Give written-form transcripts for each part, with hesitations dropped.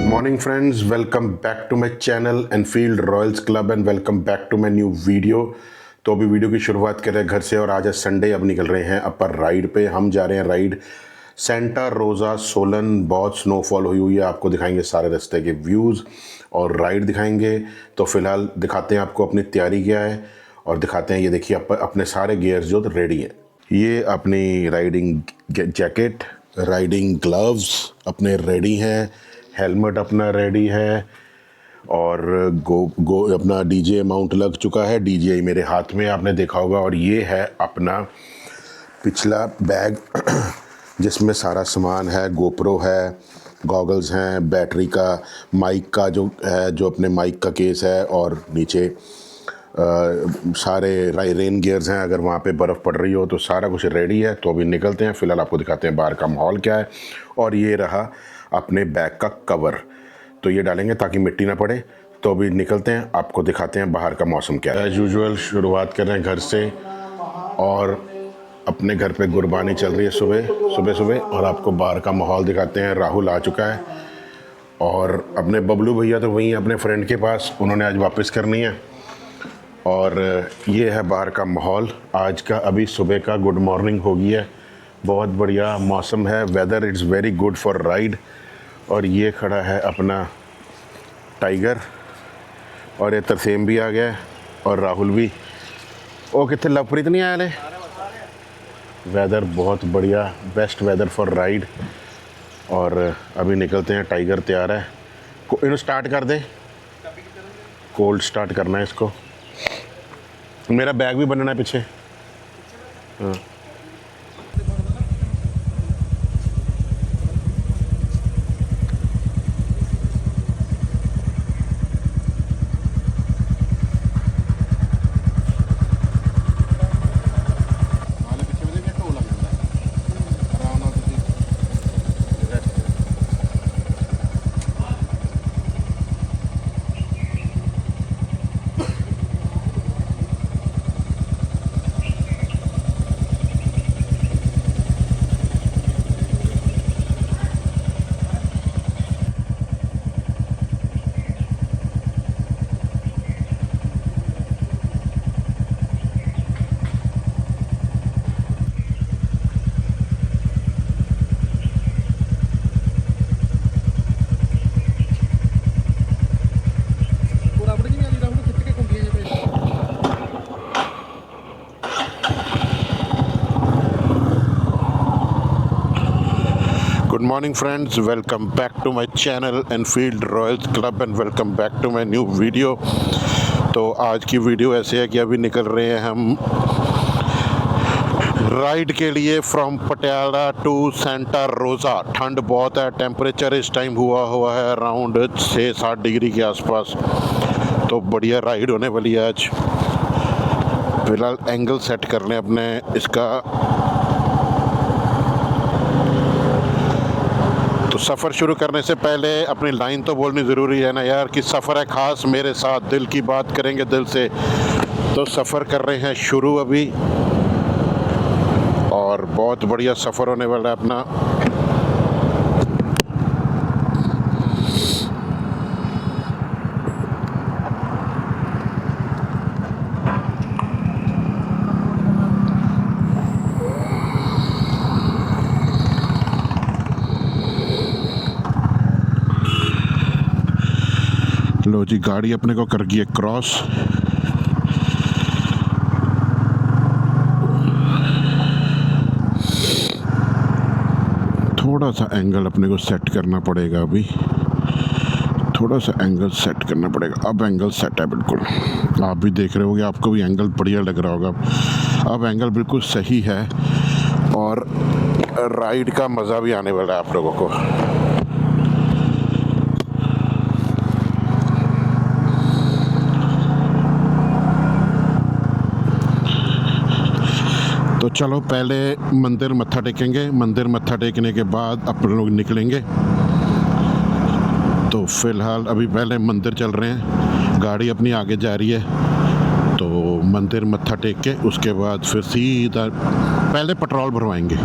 morning friends, welcome back to my channel Enfield Royals Club and welcome back to my new video। तो अभी video की शुरुआत कर रहे हैं घर से और आज है संडे। अब निकल रहे हैं अपर राइड पे। हम जा रहे हैं राइड सेंटा रोज़ा सोलन। बहुत स्नोफॉल हुई है, आपको दिखाएंगे सारे रास्ते के व्यूज़ और राइड दिखाएंगे। तो फिलहाल दिखाते हैं आपको अपनी तैयारी क्या है और दिखाते हैं, ये देखिए अपने सारे गियर्स जो रेडी हैं। ये अपनी राइडिंग जैकेट, राइडिंग ग्लव्स अपने रेडी हैं, हेलमेट अपना रेडी है और गो अपना डीजे माउंट लग चुका है। डीजे मेरे हाथ में आपने देखा होगा। और ये है अपना पिछला बैग जिसमें सारा सामान है, गोप्रो है, गॉगल्स हैं, बैटरी का, माइक का जो है, जो अपने माइक का केस है और नीचे सारे रेन गियर्स हैं, अगर वहाँ पे बर्फ़ पड़ रही हो तो सारा कुछ रेडी है। तो अभी निकलते हैं। फ़िलहाल आपको दिखाते हैं बाहर का माहौल क्या है। और ये रहा अपने बैग का कवर, तो ये डालेंगे ताकि मिट्टी ना पड़े। तो अभी निकलते हैं, आपको दिखाते हैं बाहर का मौसम क्या है। एज़ यूजुअल शुरुआत कर रहे हैं घर से और अपने घर पे गुरबानी चल रही है सुबह और आपको बाहर का माहौल दिखाते हैं। राहुल आ चुका है और अपने बबलू भैया तो वहीं अपने फ्रेंड के पास, उन्होंने आज वापस करनी है। और ये है बाहर का माहौल आज का। अभी सुबह का गुड मॉर्निंग हो गई है, बहुत बढ़िया मौसम है, whether it's very good for ride. और ये खड़ा है अपना टाइगर और ये तरसेम भी आ गया है और राहुल भी। ओ कितने लवप्रीत नहीं आया ले। वेदर बहुत बढ़िया, बेस्ट वेदर फॉर राइड। और अभी निकलते हैं। टाइगर तैयार है, इन्हें स्टार्ट कर दे, कोल्ड स्टार्ट करना है इसको। मेरा बैग भी बनना है पीछे। हाँ good morning friends, welcome back to my channel Enfield Royals Club and welcome back to my new video. तो आज की वीडियो ऐसे है कि अभी निकल रहे हैं हम राइड के लिए फ्रॉम पटियाला टू सेंटा रोज़ा। ठंड बहुत है, टेम्परेचर इस टाइम हुआ है अराउंड 6-7 डिग्री के आसपास। तो बढ़िया राइड होने वाली है आज। फिलहाल एंगल सेट कर लें अपने इसका। तो सफ़र शुरू करने से पहले अपनी लाइन तो बोलनी ज़रूरी है ना यार, कि सफ़र है ख़ास मेरे साथ, दिल की बात करेंगे दिल से। तो सफ़र कर रहे हैं शुरू अभी और बहुत बढ़िया सफ़र होने वाला है अपना। लो जी, गाड़ी अपने को कर गई है क्रॉस। थोड़ा सा एंगल अपने को सेट करना पड़ेगा, अभी थोड़ा सा एंगल सेट करना पड़ेगा। अब एंगल सेट है बिल्कुल, आप भी देख रहे होगे, आपको भी एंगल बढ़िया लग रहा होगा। अब एंगल बिल्कुल सही है और राइड का मज़ा भी आने वाला है आप लोगों को। तो चलो पहले मंदिर मत्था टेकेंगे, मंदिर मत्था टेकने के बाद अपन लोग निकलेंगे। तो फ़िलहाल अभी पहले मंदिर चल रहे हैं, गाड़ी अपनी आगे जा रही है। तो मंदिर मत्था टेक के उसके बाद फिर सीधा पहले पेट्रोल भरवाएंगे।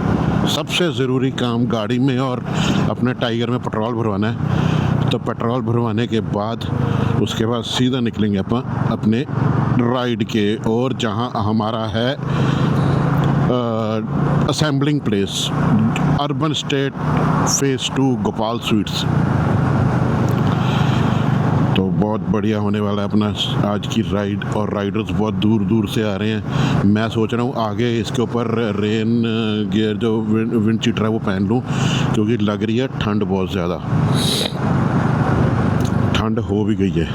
सबसे ज़रूरी काम गाड़ी में और अपने टाइगर में पेट्रोल भरवाना है। तो पेट्रोल भरवाने के बाद उसके बाद सीधा निकलेंगे अपन अपने राइड के, और जहाँ हमारा है assembling place, urban state phase 2 Gopal sweets. तो बहुत बढ़िया होने वाला है अपना आज की राइड, और राइडर्स बहुत दूर दूर से आ रहे हैं। मैं सोच रहा हूँ आगे इसके ऊपर रेन गियर जो विंड चीटर है वो पहन लूँ, क्योंकि लग रही है ठंड बहुत ज़्यादा, ठंड हो भी गई है।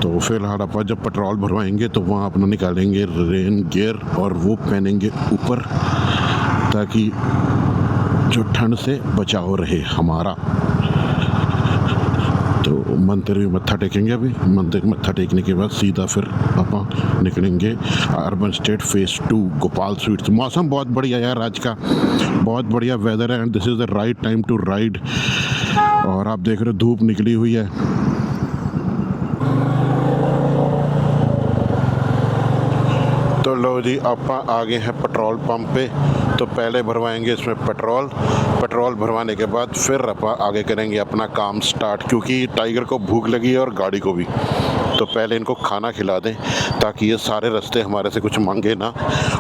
तो फिलहाल अपन जब पेट्रोल भरवाएंगे तो वहाँ अपना निकालेंगे रेन गियर और वो पहनेंगे ऊपर, ताकि जो ठंड से बचाव रहे हमारा। तो मंदिर भी मत्था टेकेंगे। अभी मंदिर मत्था टेकने के बाद सीधा फिर अपन निकलेंगे urban state phase 2 Gopal sweets. मौसम बहुत बढ़िया यार आज का, बहुत बढ़िया वेदर है, and this is the right time to ride. और आप देख रहे हो धूप निकली हुई है। तो लो जी, आप आगे हैं पेट्रोल पंप पे। तो पहले भरवाएंगे इसमें पेट्रोल भरवाने के बाद फिर अपन आगे करेंगे अपना काम स्टार्ट, क्योंकि टाइगर को भूख लगी है और गाड़ी को भी। तो पहले इनको खाना खिला दें ताकि ये सारे रास्ते हमारे से कुछ मांगे ना,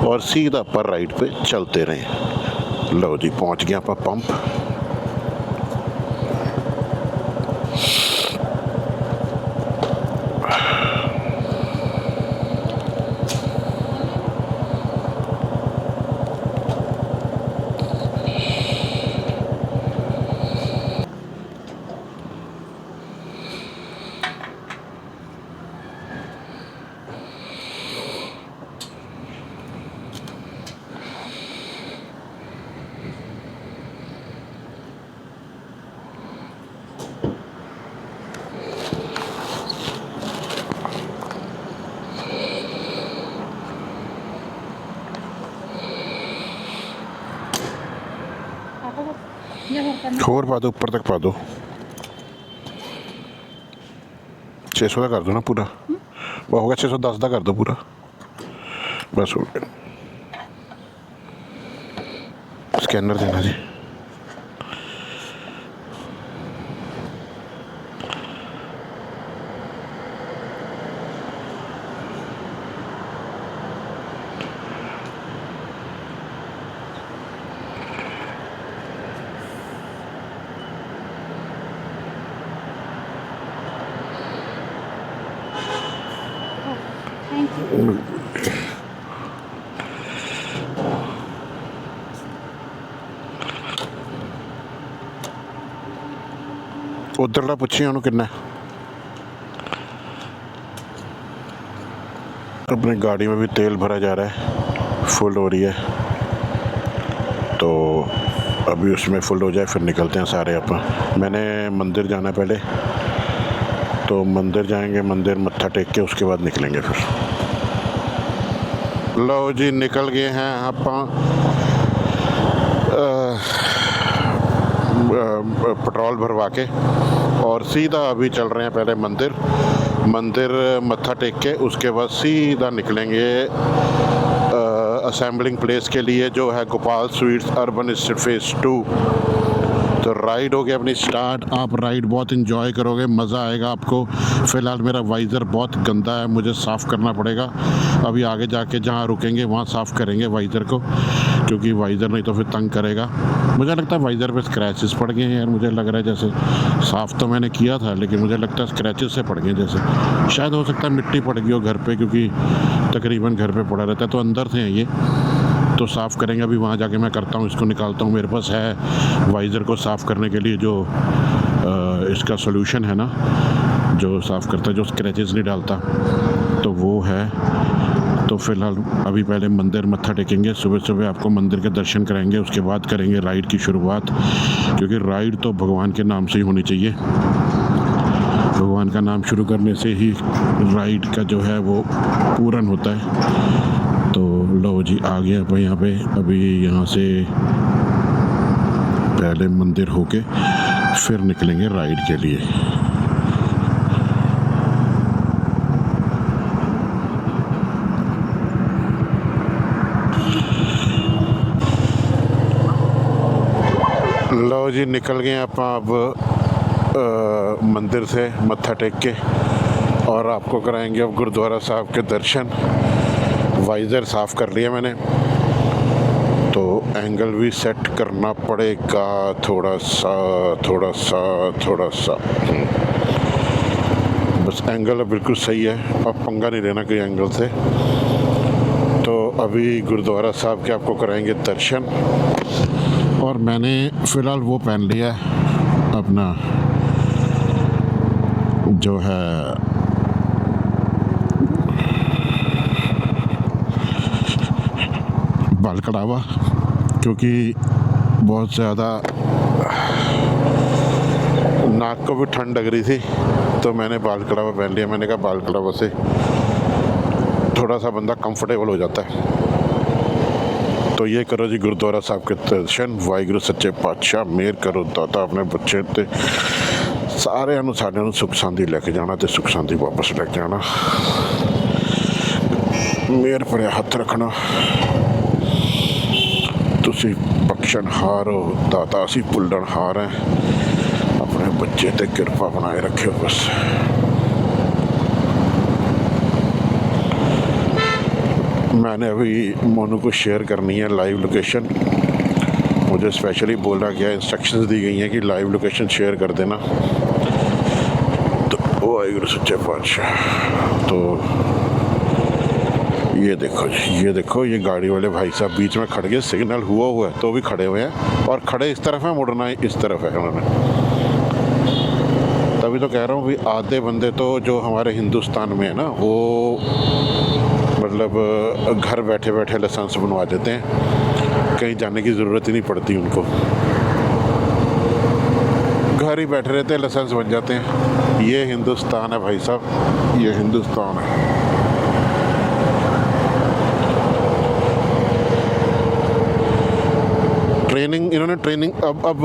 और सीधा पर राइड पे चलते रहें। लो जी, पहुंच गया अपन पंप। और पा दो, ऊपर तक पा दो। 600 का कर दो ना पूरा, वो होगा 610 का कर दो पूरा, बस हो गया। स्कैनर देना जी। उधरला पूछी उन्होंने कितना अपनी गाड़ी में भी तेल भरा जा रहा है, फुल हो रही है। तो अभी उसमें फुल हो जाए फिर निकलते हैं सारे अपन। मैंने मंदिर जाना है पहले, तो मंदिर जाएंगे, मंदिर मत्था टेक के उसके बाद निकलेंगे फिर। लो जी, निकल गए हैं अपन पेट्रोल भरवा के, और सीधा अभी चल रहे हैं पहले मंदिर मत्था टेक के, उसके बाद सीधा निकलेंगे असेंबलिंग प्लेस के लिए, जो है Gopal sweets urban state phase 2। तो राइड हो गया अपनी स्टार्ट। आप राइड बहुत इंजॉय करोगे, मज़ा आएगा आपको। फ़िलहाल मेरा वाइज़र बहुत गंदा है, मुझे साफ़ करना पड़ेगा। अभी आगे जाके जहाँ रुकेंगे वहाँ साफ़ करेंगे वाइज़र को, क्योंकि वाइज़र नहीं तो फिर तंग करेगा। मुझे लगता है वाइज़र पे स्क्रैचेस पड़ गए हैं यार, मुझे लग रहा है जैसे साफ़ तो मैंने किया था, लेकिन मुझे लगता है स्क्रैचेस से पड़ गए जैसे। शायद हो सकता है मिट्टी पड़ गई हो घर पे, क्योंकि तकरीबन घर पे पड़ा रहता है, तो अंदर से हैं ये। तो साफ़ करेंगे, अभी वहाँ जाके मैं करता हूँ, इसको निकालता हूँ। मेरे पास है वाइज़र को साफ़ करने के लिए जो इसका सॉल्यूशन है ना, जो साफ़ करता है, जो स्क्रैचेस नहीं डालता, तो वो है। तो फ़िलहाल अभी पहले मंदिर मत्था टेकेंगे, सुबह सुबह आपको मंदिर के दर्शन कराएंगे, उसके बाद करेंगे राइड की शुरुआत, क्योंकि राइड तो भगवान के नाम से ही होनी चाहिए। भगवान का नाम शुरू करने से ही राइड का जो है वो पूर्ण होता है। तो लो जी, आ गए अपन यहाँ पे। अभी यहाँ से पहले मंदिर होके फिर निकलेंगे राइड के लिए। लो जी, निकल गए अपन अब मंदिर से मत्था टेक के और आपको कराएंगे अब गुरुद्वारा साहब के दर्शन। वाइज़र साफ़ कर लिया मैंने, तो एंगल भी सेट करना पड़ेगा थोड़ा सा। बस एंगल बिल्कुल सही है, अब पंगा नहीं लेना कोई एंगल से। तो अभी गुरुद्वारा साहब के आपको कराएंगे दर्शन। और मैंने फ़िलहाल वो पहन लिया है अपना जो है बाल कढ़ावा, क्योंकि बहुत ज़्यादा नाक को भी ठंड लग रही थी, तो मैंने बाल कढ़ावा पहन लिया। मैंने कहा बाल कढ़ावा से थोड़ा सा बंदा कंफर्टेबल हो जाता है। तो ये करो जी गुरुद्वारा साहब के दर्शन। वाहिगुरु सच्चे पातशाह मेहर करो दाता, अपने बच्चे ते सारे साढ़े सुख शांति लेके जाना ते सुख शांति वापस लेके आना। मेहर भरिया हथ रखना। तुसी बख्शणहार हो दाता, असी भुल्लणहार हैं। अपने बच्चे ते कृपा बनाए रखियो बस। मैंने अभी मोनू को शेयर करनी है लाइव लोकेशन। मुझे स्पेशली बोला गया, इंस्ट्रक्शंस दी गई हैं कि लाइव लोकेशन शेयर कर देना। तो वाहिगुरु सच्चे पातशाह। तो ये देखो जी, ये देखो, ये गाड़ी वाले भाई साहब बीच में खड़ गए। सिग्नल हुआ है तो भी खड़े हुए हैं, और खड़े इस तरफ है, मुड़ना इस तरफ है उन्होंने। तभी तो कह रहा हूँ भी आधे बंदे तो जो हमारे हिंदुस्तान में है ना, वो मतलब घर बैठे बैठे लाइसेंस बनवा देते हैं, कहीं जाने की ज़रूरत ही नहीं पड़ती उनको। घर ही बैठे रहते हैं, लाइसेंस बन जाते हैं। ये हिंदुस्तान है भाई साहब, ये हिंदुस्तान है। ट्रेनिंग, इन्होंने ट्रेनिंग अब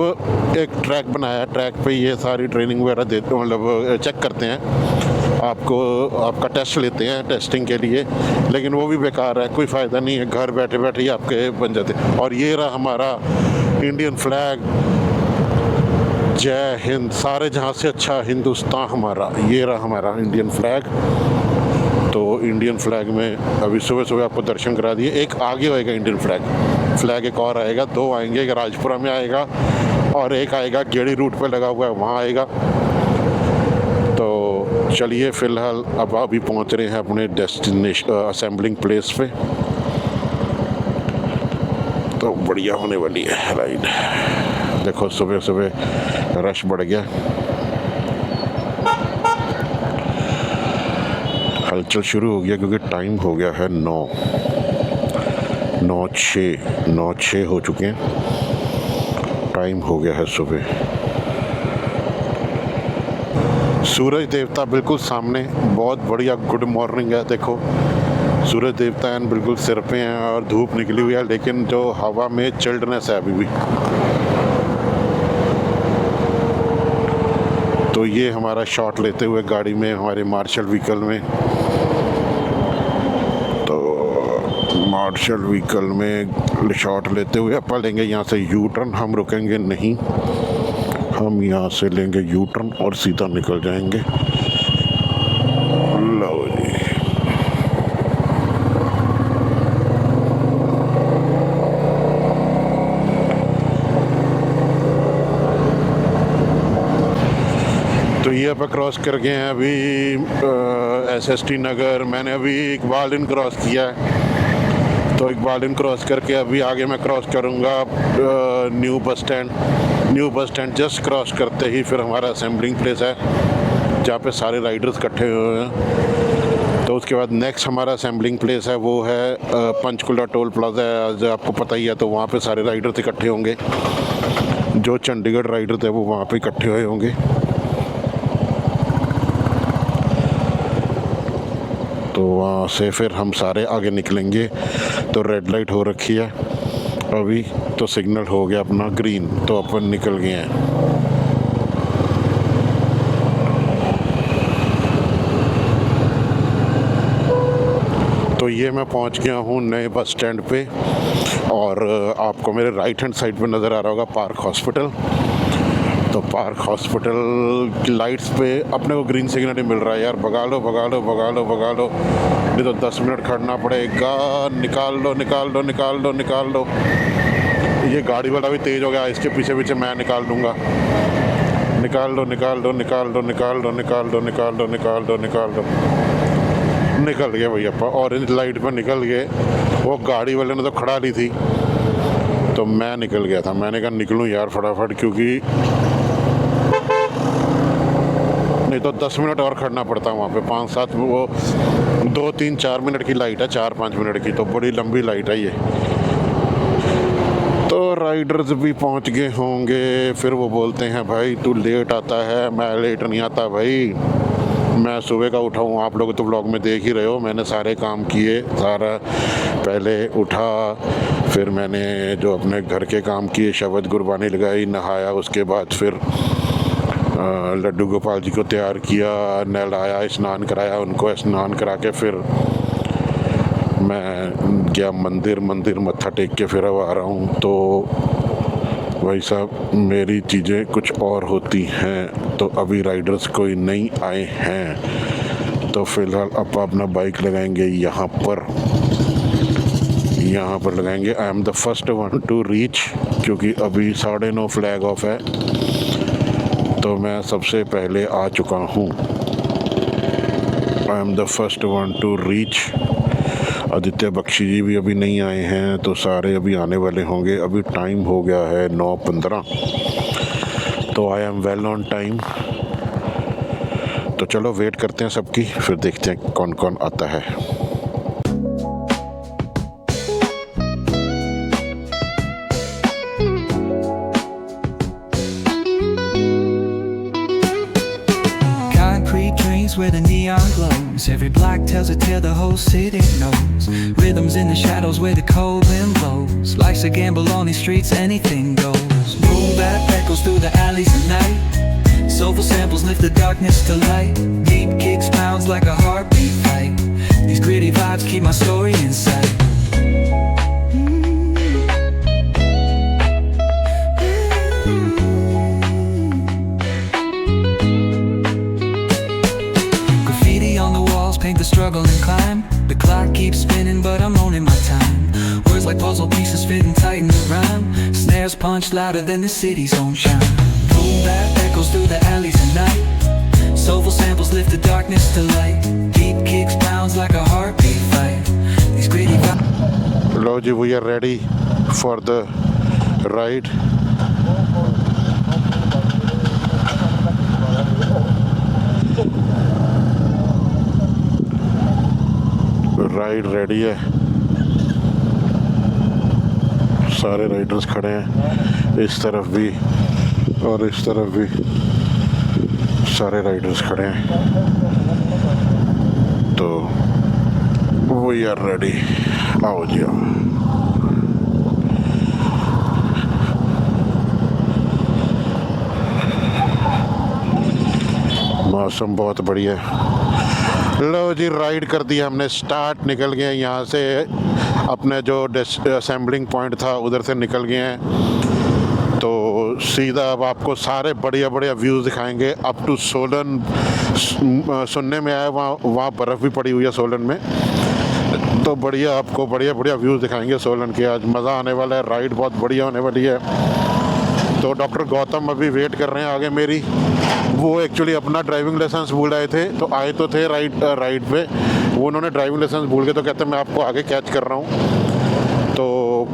एक ट्रैक बनाया, ट्रैक पे ये सारी ट्रेनिंग वगैरह देते, मतलब चेक करते हैं आपको, आपका टेस्ट लेते हैं टेस्टिंग के लिए, लेकिन वो भी बेकार है, कोई फ़ायदा नहीं है। घर बैठे बैठे ही आपके बन जाते हैं। और ये रहा हमारा इंडियन फ्लैग, जय हिंद। सारे जहाँ से अच्छा हिंदुस्तान हमारा। ये रहा हमारा इंडियन फ्लैग। तो इंडियन फ्लैग में अभी सुबह सुबह आपको दर्शन करा दिए। एक आगे होएगा इंडियन फ्लैग एक और आएगा, दो आएंगे। एक राजपुरा में आएगा और एक आएगा गेड़ी रूट पे लगा हुआ है, वहाँ आएगा। तो चलिए फ़िलहाल अब अभी पहुँच रहे हैं अपने डेस्टिनेशन असेंबलिंग प्लेस पे। तो बढ़िया होने वाली है राइड। देखो सुबह सुबह रश बढ़ गया, हलचल शुरू हो गया, क्योंकि टाइम हो गया है 9:06 हो चुके हैं। टाइम हो गया है सुबह। सूरज देवता बिल्कुल सामने, बहुत बढ़िया गुड मॉर्निंग है। देखो सूरज देवता बिल्कुल सिर पे हैं और धूप निकली हुई है, लेकिन जो हवा में चिल्डनेस है अभी भी। तो ये हमारा शॉट लेते हुए गाड़ी में, हमारे मार्शल व्हीकल में, तो मार्शल व्हीकल में शॉट लेते हुए अपन लेंगे यहाँ से यू टर्न। हम रुकेंगे नहीं, हम यहाँ से लेंगे यू टर्न और सीधा निकल जाएंगे। लो जी, तो ये अपन क्रॉस कर गए हैं अभी SST नगर। मैंने अभी इकबालदीन क्रॉस किया है, तो इकबालदीन क्रॉस करके अभी आगे मैं क्रॉस करूँगा new bus stand. Just cross करते ही फिर हमारा असेंबलिंग प्लेस है, जहाँ पे सारे राइडर्स इकट्ठे हुए हैं। तो उसके बाद नेक्स्ट हमारा असेंबलिंग प्लेस है, वो है पंचकुला टोल प्लाजा है, जो आपको पता ही है। तो वहाँ पे सारे राइडर्स इकट्ठे होंगे, जो चंडीगढ़ राइडर थे वो वहाँ पे इकट्ठे हुए होंगे। तो वहाँ से फिर हम सारे आगे निकलेंगे। तो रेड लाइट हो रखी है अभी, तो सिग्नल हो गया अपना ग्रीन, तो अपन निकल गए हैं। तो ये मैं पहुंच गया हूँ नए बस स्टैंड पे, और आपको मेरे राइट हैंड साइड पे नज़र आ रहा होगा पार्क हॉस्पिटल। तो पार्क हॉस्पिटल की लाइट्स पे अपने को ग्रीन सिग्नल ही मिल रहा है यार। भगा लो भगा लो भगा लो भगा लो, नहीं तो 10 मिनट खड़ना पड़ेगा। निकाल लो निकाल लो निकाल लो निकाल लो। ये गाड़ी वाला भी तेज़ हो गया, इसके पीछे पीछे मैं निकाल दूंगा। निकाल लो निकाल लो निकाल लो निकाल लो निकाल लो निकाल लो निकाल लो निकाल लो। निकल गए भैया, ऑरेंज लाइट पर निकल गए। वो गाड़ी वाले ने तो खड़ा ली थी, तो मैं निकल गया था। मैंने कहा निकलूं यार फटाफट, क्योंकि नहीं तो 10 मिनट और खड़ना पड़ता वहाँ पे। 5-7 वो 2-3-4 मिनट की लाइट है, 4-5 मिनट की, तो बड़ी लंबी लाइट है ये। तो राइडर्स भी पहुँच गए होंगे। फिर वो बोलते हैं भाई तू लेट आता है। मैं लेट नहीं आता भाई, मैं सुबह का उठा हूँ। आप लोग तो व्लॉग में देख ही रहे हो, मैंने सारे काम किए। सारा पहले उठा, फिर मैंने जो अपने घर के काम किए, शबद गुरबानी लगाई, नहाया, उसके बाद फिर लड्डू गोपाल जी को तैयार किया, नहलाया, स्नान कराया उनको। स्नान करा के फिर मैं गया मंदिर मत्था टेक के फिर अब आ रहा हूँ। तो भाई साहब मेरी चीज़ें कुछ और होती हैं। तो अभी राइडर्स कोई नहीं आए हैं, तो फिलहाल अब अपना बाइक लगाएंगे यहाँ पर लगाएंगे। आई am the first one to reach, क्योंकि अभी 9:30 फ्लैग ऑफ है, तो मैं सबसे पहले आ चुका हूँ। I am the first one to reach. Aditya Bakshi ji भी अभी नहीं आए हैं, तो सारे अभी आने वाले होंगे। अभी टाइम हो गया है 9:15, तो I am well on time. तो चलो वेट करते हैं सबकी, फिर देखते हैं कौन कौन आता है। Where the neon glows, every block tells a tale the whole city knows. Rhythms in the shadows where the cold wind blows. Life's a gamble on these streets, anything goes. Boom bap echoes through the alleys at night. Soulful samples lift the darkness to light. Deep kicks pounds like a heartbeat fight. These gritty vibes keep my story in sight. Paint the struggle and climb. The clock keeps spinning but I'm owning my time. Words like puzzle pieces fitting tight in the rhyme. Snares punch louder than the city's own chime. Boom bap echoes through the alleys at night. Soulful samples lift the darkness to light. Deep kicks pounds like a heartbeat fight. These gritty vibes. लो जी, we are ready for the ride. Ride ready है, सारे Riders खड़े हैं। इस तरफ भी और इस तरफ भी सारे राइडर्स खड़े हैं। तो वी आर रेडी, आओ जी आओ। मौसम बहुत बढ़िया है। लो जी, राइड कर दिया हमने स्टार्ट। निकल गए यहाँ से, अपने जो असेंबलिंग पॉइंट था उधर से निकल गए हैं। तो सीधा अब आपको सारे बढ़िया बढ़िया व्यूज़ दिखाएंगे अप टू सोलन। सुनने में आया वहाँ बर्फ़ भी पड़ी हुई है सोलन में, तो बढ़िया आपको बढ़िया बढ़िया व्यूज़ दिखाएंगे सोलन के। आज मज़ा आने वाला है, राइड बहुत बढ़िया होने वाली है। तो डॉक्टर गौतम अभी वेट कर रहे हैं आगे मेरी। वो एक्चुअली अपना ड्राइविंग लाइसेंस भूल रहे थे, तो आए तो थे राइड पे, वो उन्होंने ड्राइविंग लाइसेंस भूल गए, तो कहते मैं आपको आगे कैच कर रहा हूँ। तो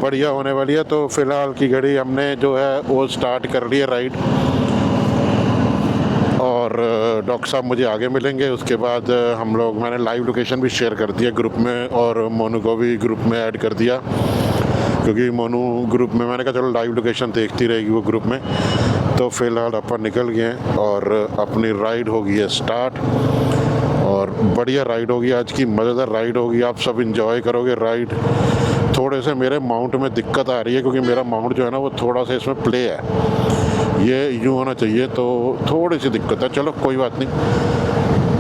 बढ़िया होने वाली है। तो फ़िलहाल की घड़ी हमने जो है वो स्टार्ट कर ली है राइड, और डॉक्टर साहब मुझे आगे मिलेंगे। उसके बाद हम लोग, मैंने लाइव लोकेशन भी शेयर कर दिया ग्रुप में, और मोनू को भी ग्रुप में ऐड कर दिया, क्योंकि मोनू ग्रुप में, मैंने कहा चलो लाइव लोकेशन देखती रहेगी वो ग्रुप में। तो फिलहाल अपन निकल गए और अपनी राइड होगी है स्टार्ट, और बढ़िया राइड होगी आज की, मज़ेदार राइड होगी। आप सब इंजॉय करोगे राइड। थोड़े से मेरे माउंट में दिक्कत आ रही है, क्योंकि मेरा माउंट जो है ना वो थोड़ा सा इसमें प्ले है, ये यूँ होना चाहिए, तो थोड़ी सी दिक्कत है। चलो कोई बात नहीं,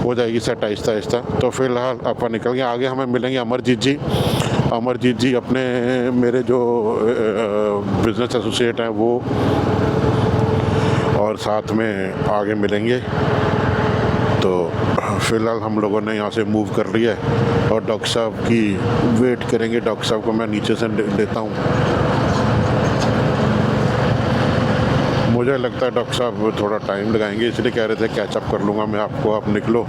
हो जाएगी सेट आहिस्ता आहिस्ता। तो फिलहाल अपन निकल गए। आगे हमें मिलेंगे अमरजीत जी अपने, मेरे जो बिज़नेस एसोसिएट हैं वो, और साथ में आगे मिलेंगे। तो फ़िलहाल हम लोगों ने यहाँ से मूव कर लिया है और डॉक्टर साहब की वेट करेंगे। डॉक्टर साहब को मैं नीचे से लेता हूँ। मुझे लगता है डॉक्टर साहब थोड़ा टाइम लगाएंगे, इसलिए कह रहे थे कैचअप कर लूँगा मैं आपको, आप निकलो।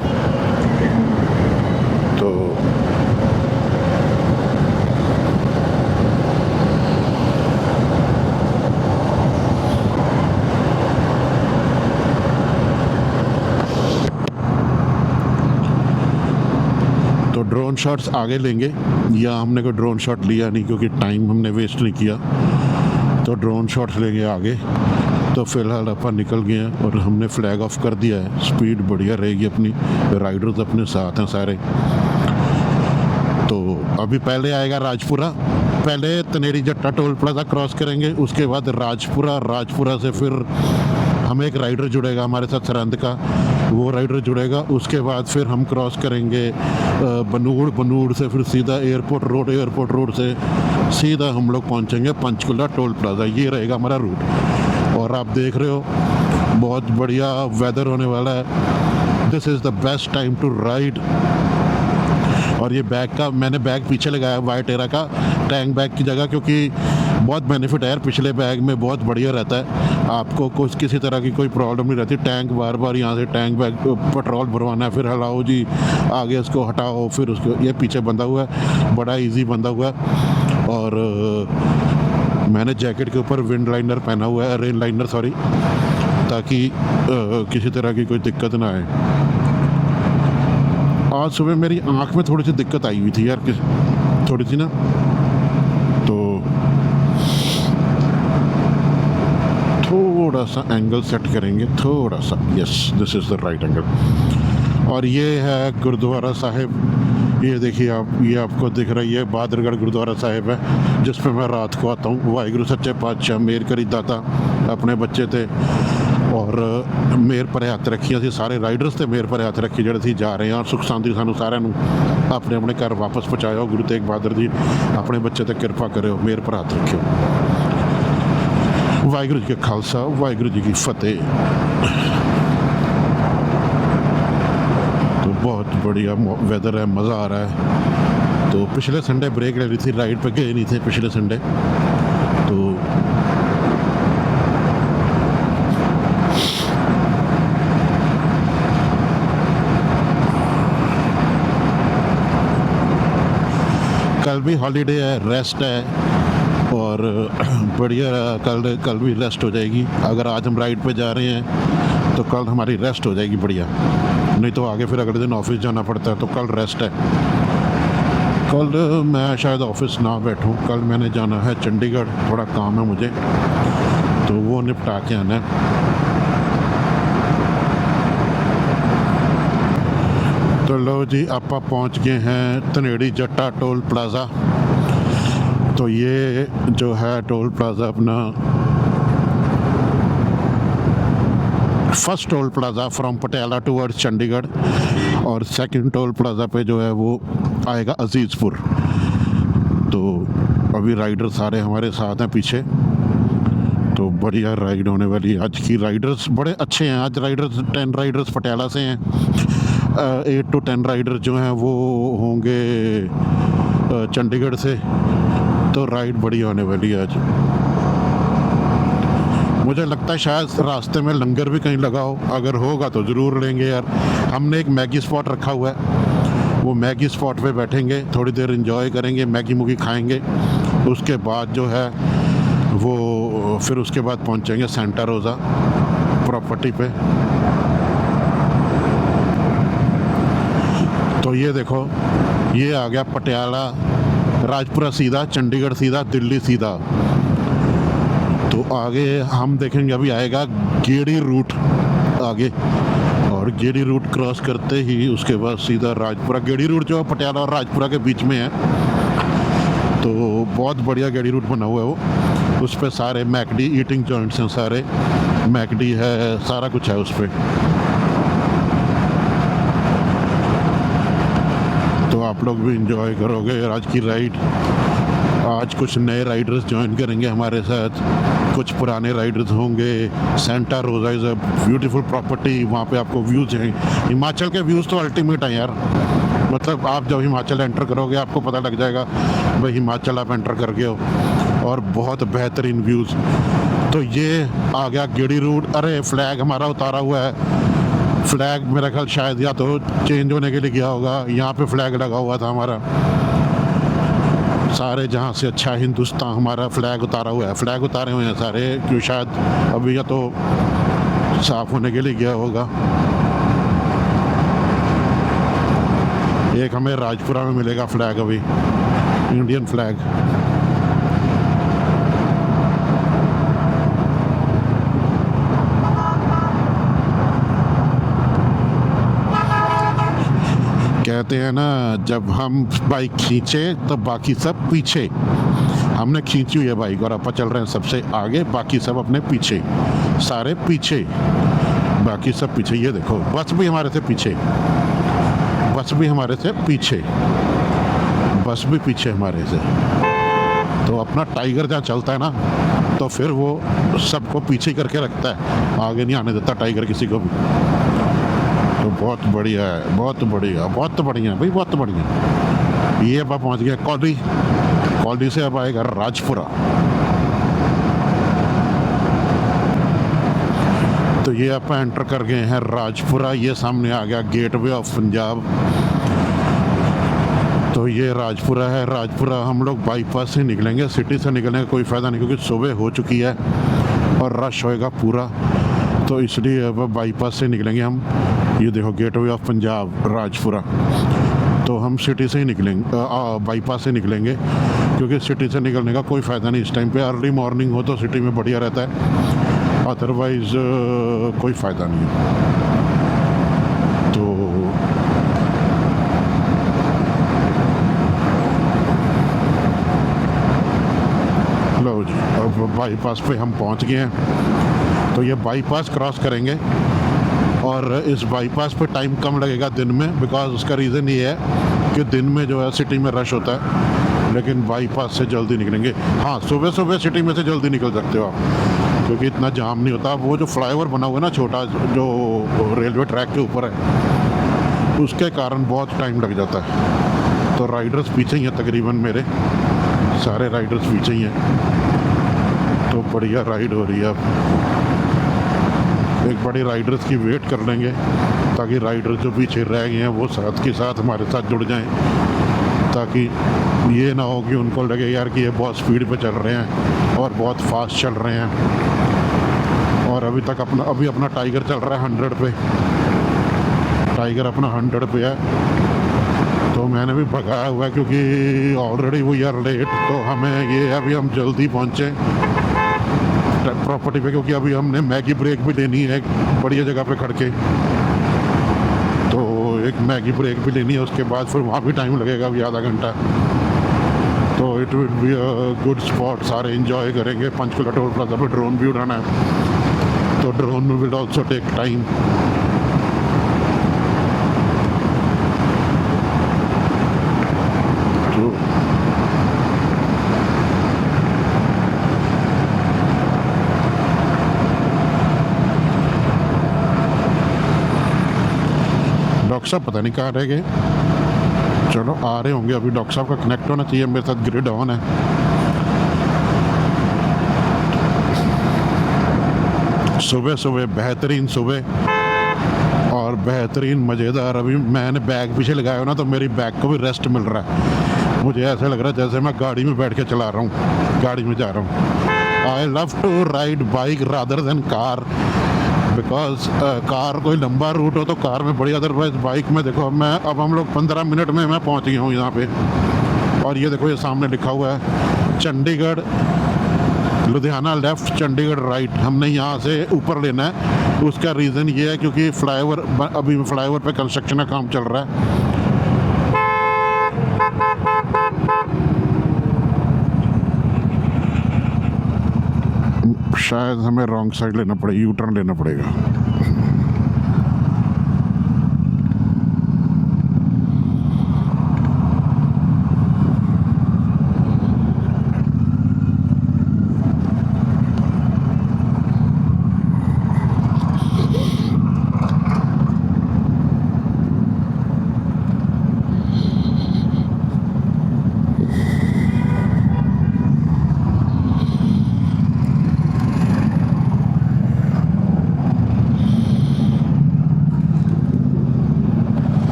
तो ड्रोन शॉट्स आगे लेंगे, या हमने कोई ड्रोन शॉट लिया नहीं क्योंकि टाइम हमने वेस्ट नहीं किया, तो ड्रोन शॉट्स लेंगे आगे। तो फ़िलहाल अपन निकल गए हैं और हमने फ्लैग ऑफ कर दिया है। स्पीड बढ़िया रहेगी अपनी, राइडर्स अपने साथ हैं सारे। तो अभी पहले आएगा राजपुरा, पहले तनेरी जट्टा टोल प्लाजा क्रॉस करेंगे, उसके बाद राजपुरा से फिर हमें एक राइडर जुड़ेगा हमारे साथ सरहंद का, वो राइडर जुड़ेगा। उसके बाद फिर हम क्रॉस करेंगे बनूड़ से फिर सीधा एयरपोर्ट रोड से सीधा हम लोग पहुंचेंगे पंचकुला टोल प्लाजा। ये रहेगा हमारा रूट। और आप देख रहे हो बहुत बढ़िया वेदर होने वाला है। This is the best time to ride. और ये बैग का मैंने बैग पीछे लगाया वाइट एरा का टैंक बैग की जगह, क्योंकि बहुत बेनिफिट है यार, पिछले बैग में बहुत बढ़िया रहता है, आपको कुछ किसी तरह की कोई प्रॉब्लम नहीं रहती। टैंक बार बार यहाँ से टैंक बैग पेट्रोल भरवाना है, फिर हलाओ जी आगे इसको हटाओ, फिर उसको ये पीछे बंधा हुआ है, बड़ा इजी बंधा हुआ है। और मैंने जैकेट के ऊपर विंड लाइनर पहना हुआ है, रेन लाइनर सॉरी, ताकि किसी तरह की कोई दिक्कत ना आए। आज सुबह मेरी आँख में थोड़ी सी दिक्कत आई हुई थी यार, थोड़ी सी ना, तो थोड़ा सा एंगल सेट करेंगे, थोड़ा सा। Yes, this is the right angle. और ये है गुरुद्वारा साहिब, ये देखिए आप, ये आपको दिख रही है बहादुरगढ़ गुरुद्वारा साहिब है, जिस पे मैं रात को आता हूँ। वाहिगुरु सच्चे पातशाह मेर करी दाता अपने बच्चे थे और मेर पर हत्थ रखी, असीं सारे राइडर्स ते मेर पर हत्थ रखी ਜਿਹੜੇ ਅਸੀਂ ਜਾ ਰਹੇ ਹਾਂ। ਸੁਖ ਸ਼ਾਂਤੀ ਸਾਨੂੰ ਸਾਰਿਆਂ ਨੂੰ ਆਪਣੇ ਆਪਣੇ ਘਰ ਵਾਪਸ ਪਹੁੰਚਾਇਓ। ਗੁਰੂ ਤੇਗ ਬਹਾਦਰ ਜੀ ਆਪਣੇ ਬੱਚੇ ਤੇ ਕਿਰਪਾ ਕਰਿਓ, ਮੇਰ ਪਰ ਹੱਥ ਰੱਖਿਓ। ਵਾਹਿਗੁਰੂ ਜੀ ਕਾ ਖਾਲਸਾ, ਵਾਹਿਗੁਰੂ जी की फतेह। तो बहुत बढ़िया वेदर है, मज़ा आ रहा है। तो पिछले संडे ब्रेक ले ली थी, राइड पे गए नहीं थे पिछले संडे, तो कल भी हॉलीडे है, रेस्ट है और बढ़िया कल भी रेस्ट हो जाएगी। अगर आज हम राइड पे जा रहे हैं तो कल हमारी रेस्ट हो जाएगी बढ़िया, नहीं तो आगे फिर अगले दिन ऑफिस जाना पड़ता है। तो कल रेस्ट है। कल मैं शायद ऑफिस ना बैठूं, कल मैंने जाना है चंडीगढ़, थोड़ा काम है मुझे, तो वो निपटा के आना है। तो लो जी आप पहुंच गए हैं तनेड़ी जट्टा टोल प्लाज़ा। तो ये जो है टोल प्लाज़ा अपना first toll plaza from Patiala towards Chandigarh, और सेकंड टोल प्लाज़ा पे जो है वो आएगा अजीज़पुर। तो अभी राइडर सारे हमारे साथ हैं पीछे, तो बढ़िया राइड होने वाली है। आज की राइडर्स बड़े अच्छे हैं। आज राइडर्स 10 राइडर्स पटियाला से हैं, 8 to 10 राइडर जो हैं वो होंगे चंडीगढ़ से। तो राइड बढ़िया होने वाली है आज। मुझे लगता है शायद रास्ते में लंगर भी कहीं लगा हो, अगर होगा तो ज़रूर लेंगे यार। हमने एक मैगी स्पॉट रखा हुआ है, वो मैगी स्पॉट पे बैठेंगे, थोड़ी देर एंजॉय करेंगे, मैगी मुगी खाएंगे। उसके बाद जो है वो फिर उसके बाद पहुंचेंगे सेंटा रोज़ा प्रॉपर्टी पे। तो ये देखो, ये आ गया पटियाला, राजपुरा सीधा, चंडीगढ़ सीधा, दिल्ली सीधा। तो आगे हम देखेंगे, अभी आएगा गेड़ी रूट आगे, और गेड़ी रूट क्रॉस करते ही उसके बाद सीधा राजपुरा। गेड़ी रूट जो है पटियाला और राजपुरा के बीच में है, तो बहुत बढ़िया गेड़ी रूट बना हुआ है वो। उस पर सारे मैकडी ईटिंग जॉइंट्स हैं, सारे मैकडी है, सारा कुछ है उस पर। तो आप लोग भी इंजॉय करोगे आज की राइड। आज कुछ नए राइडर्स ज्वाइन करेंगे हमारे साथ, कुछ पुराने राइडर्स होंगे। सेंटा रोजा इज़ अ ब्यूटीफुल प्रॉपर्टी, वहाँ पे आपको व्यूज़ हैं। हिमाचल के व्यूज़ तो अल्टीमेट हैं यार, मतलब आप जब हिमाचल एंटर करोगे आपको पता लग जाएगा भाई हिमाचल आप एंटर कर गए हो, और बहुत बेहतरीन व्यूज़। तो ये आ गया गेड़ी रूट। अरे फ्लैग हमारा उतारा हुआ है, फ्लैग मेरा ख्याल शायद या तो चेंज होने के लिए गया होगा। यहाँ पे फ्लैग लगा हुआ था हमारा, सारे जहाँ से अच्छा हिंदुस्तान, हमारा फ्लैग उतारा हुआ है। फ्लैग उतारे हुए हैं सारे, क्यों शायद अभी या तो साफ होने के लिए गया होगा। एक हमें राजपुरा में मिलेगा फ्लैग, अभी इंडियन फ्लैग। कहते हैं ना, जब हम बाइक खींचे तो बाकी सब पीछे। हमने खींची हुई है बाइक और अपन चल रहे हैं सबसे आगे, बाकी सब अपने पीछे, सारे पीछे, बाकी सब पीछे। ये देखो बस भी हमारे से पीछे, बस भी हमारे से पीछे, बस भी पीछे हमारे से। तो अपना टाइगर जहाँ चलता है ना, तो फिर वो सबको पीछे करके रखता है, आगे नहीं आने देता टाइगर किसी को भी। तो बहुत बढ़िया है, बहुत बढ़िया, बहुत बढ़िया भाई, बहुत बढ़िया। ये अब पहुँच गया कौली, कौली से अब आएगा राजपुरा। तो ये आप एंटर कर गए हैं राजपुरा। ये सामने आ गया गेटवे ऑफ पंजाब। तो ये राजपुरा है। राजपुरा हम लोग बाईपास से निकलेंगे, सिटी से निकलने का कोई फ़ायदा नहीं, क्योंकि सुबह हो चुकी है और रश होएगा पूरा। तो इसलिए अब बाईपास से निकलेंगे हम। ये देखो गेटवे ऑफ पंजाब राजपुरा। तो हम सिटी से ही निकलेंगे, बाईपास से निकलेंगे, क्योंकि सिटी से निकलने का कोई फ़ायदा नहीं इस टाइम पे। अर्ली मॉर्निंग हो तो सिटी में बढ़िया रहता है, अदरवाइज़ कोई फ़ायदा नहीं है। तो लो जी, अब बाईपास पे हम पहुंच गए हैं। तो ये बाईपास क्रॉस करेंगे और इस बाईपास पे टाइम कम लगेगा दिन में, बिकॉज उसका रीज़न ये है कि दिन में जो है सिटी में रश होता है, लेकिन बाईपास से जल्दी निकलेंगे। हाँ, सुबह सुबह सिटी में से जल्दी निकल सकते हो आप, क्योंकि इतना जाम नहीं होता। वो जो फ्लाईओवर बना हुआ है ना छोटा, जो रेलवे ट्रैक के ऊपर है, उसके कारण बहुत टाइम लग जाता है। तो राइडर्स पीछे ही हैं तकरीबन, मेरे सारे राइडर्स पीछे ही हैं। तो बढ़िया राइड हो रही है। अब एक बड़ी राइडर्स की वेट कर लेंगे, ताकि राइडर जो पीछे रह गए हैं वो साथ के साथ हमारे साथ जुड़ जाएं, ताकि ये ना हो कि उनको लगे यार कि ये बहुत स्पीड पे चल रहे हैं और बहुत फास्ट चल रहे हैं। और अभी तक अभी अपना टाइगर चल रहा है 100 पे, टाइगर अपना 100 पे है। तो मैंने भी भगाया हुआ है, क्योंकि ऑलरेडी वी आर लेट। तो हमें ये अभी हम जल्दी पहुँचे प्रॉपर्टी पे, क्योंकि अभी हमने मैगी ब्रेक भी लेनी है बढ़िया जगह पे खड़ के। तो एक मैगी ब्रेक भी लेनी है, उसके बाद फिर वहाँ भी टाइम लगेगा अभी आधा घंटा। तो it will be a good spot, सारे एंजॉय करेंगे। पंचकुला टोल प्लाजा पे ड्रोन भी उड़ाना है, तो ड्रोन में will also take time. Doctor साहब पता नहीं कहाँ रह गए। चलो आ रहे होंगे अभी, डॉक्टर साहब का कनेक्ट होना चाहिए, मेरे साथ ग्रिड ऑन है। सुबह सुबह बेहतरीन सुबह और बेहतरीन मज़ेदार। अभी मैंने बैग पीछे लगाया ना, तो मेरी बैग को भी रेस्ट मिल रहा है। मुझे ऐसा लग रहा है जैसे मैं गाड़ी में बैठ के चला रहा हूँ, गाड़ी में जा रहा हूँ। I love to ride bike rather than car, because car कोई लंबा रूट हो तो कार में बढ़िया, अदरवाइज बाइक में देखो अब हम लोग 15 मिनट में मैं पहुंच गया हूँ यहाँ पे। और ये देखो ये सामने लिखा हुआ है चंडीगढ़ लुधियाना लेफ़्ट, चंडीगढ़ राइट। हमने यहाँ से ऊपर लेना है। उसका रीज़न ये है क्योंकि फ्लाईओवर, अभी फ्लाईओवर पे कंस्ट्रक्शन का काम चल रहा है। शायद हमें रॉन्ग साइड लेना पड़ेगा, यू टर्न लेना पड़ेगा।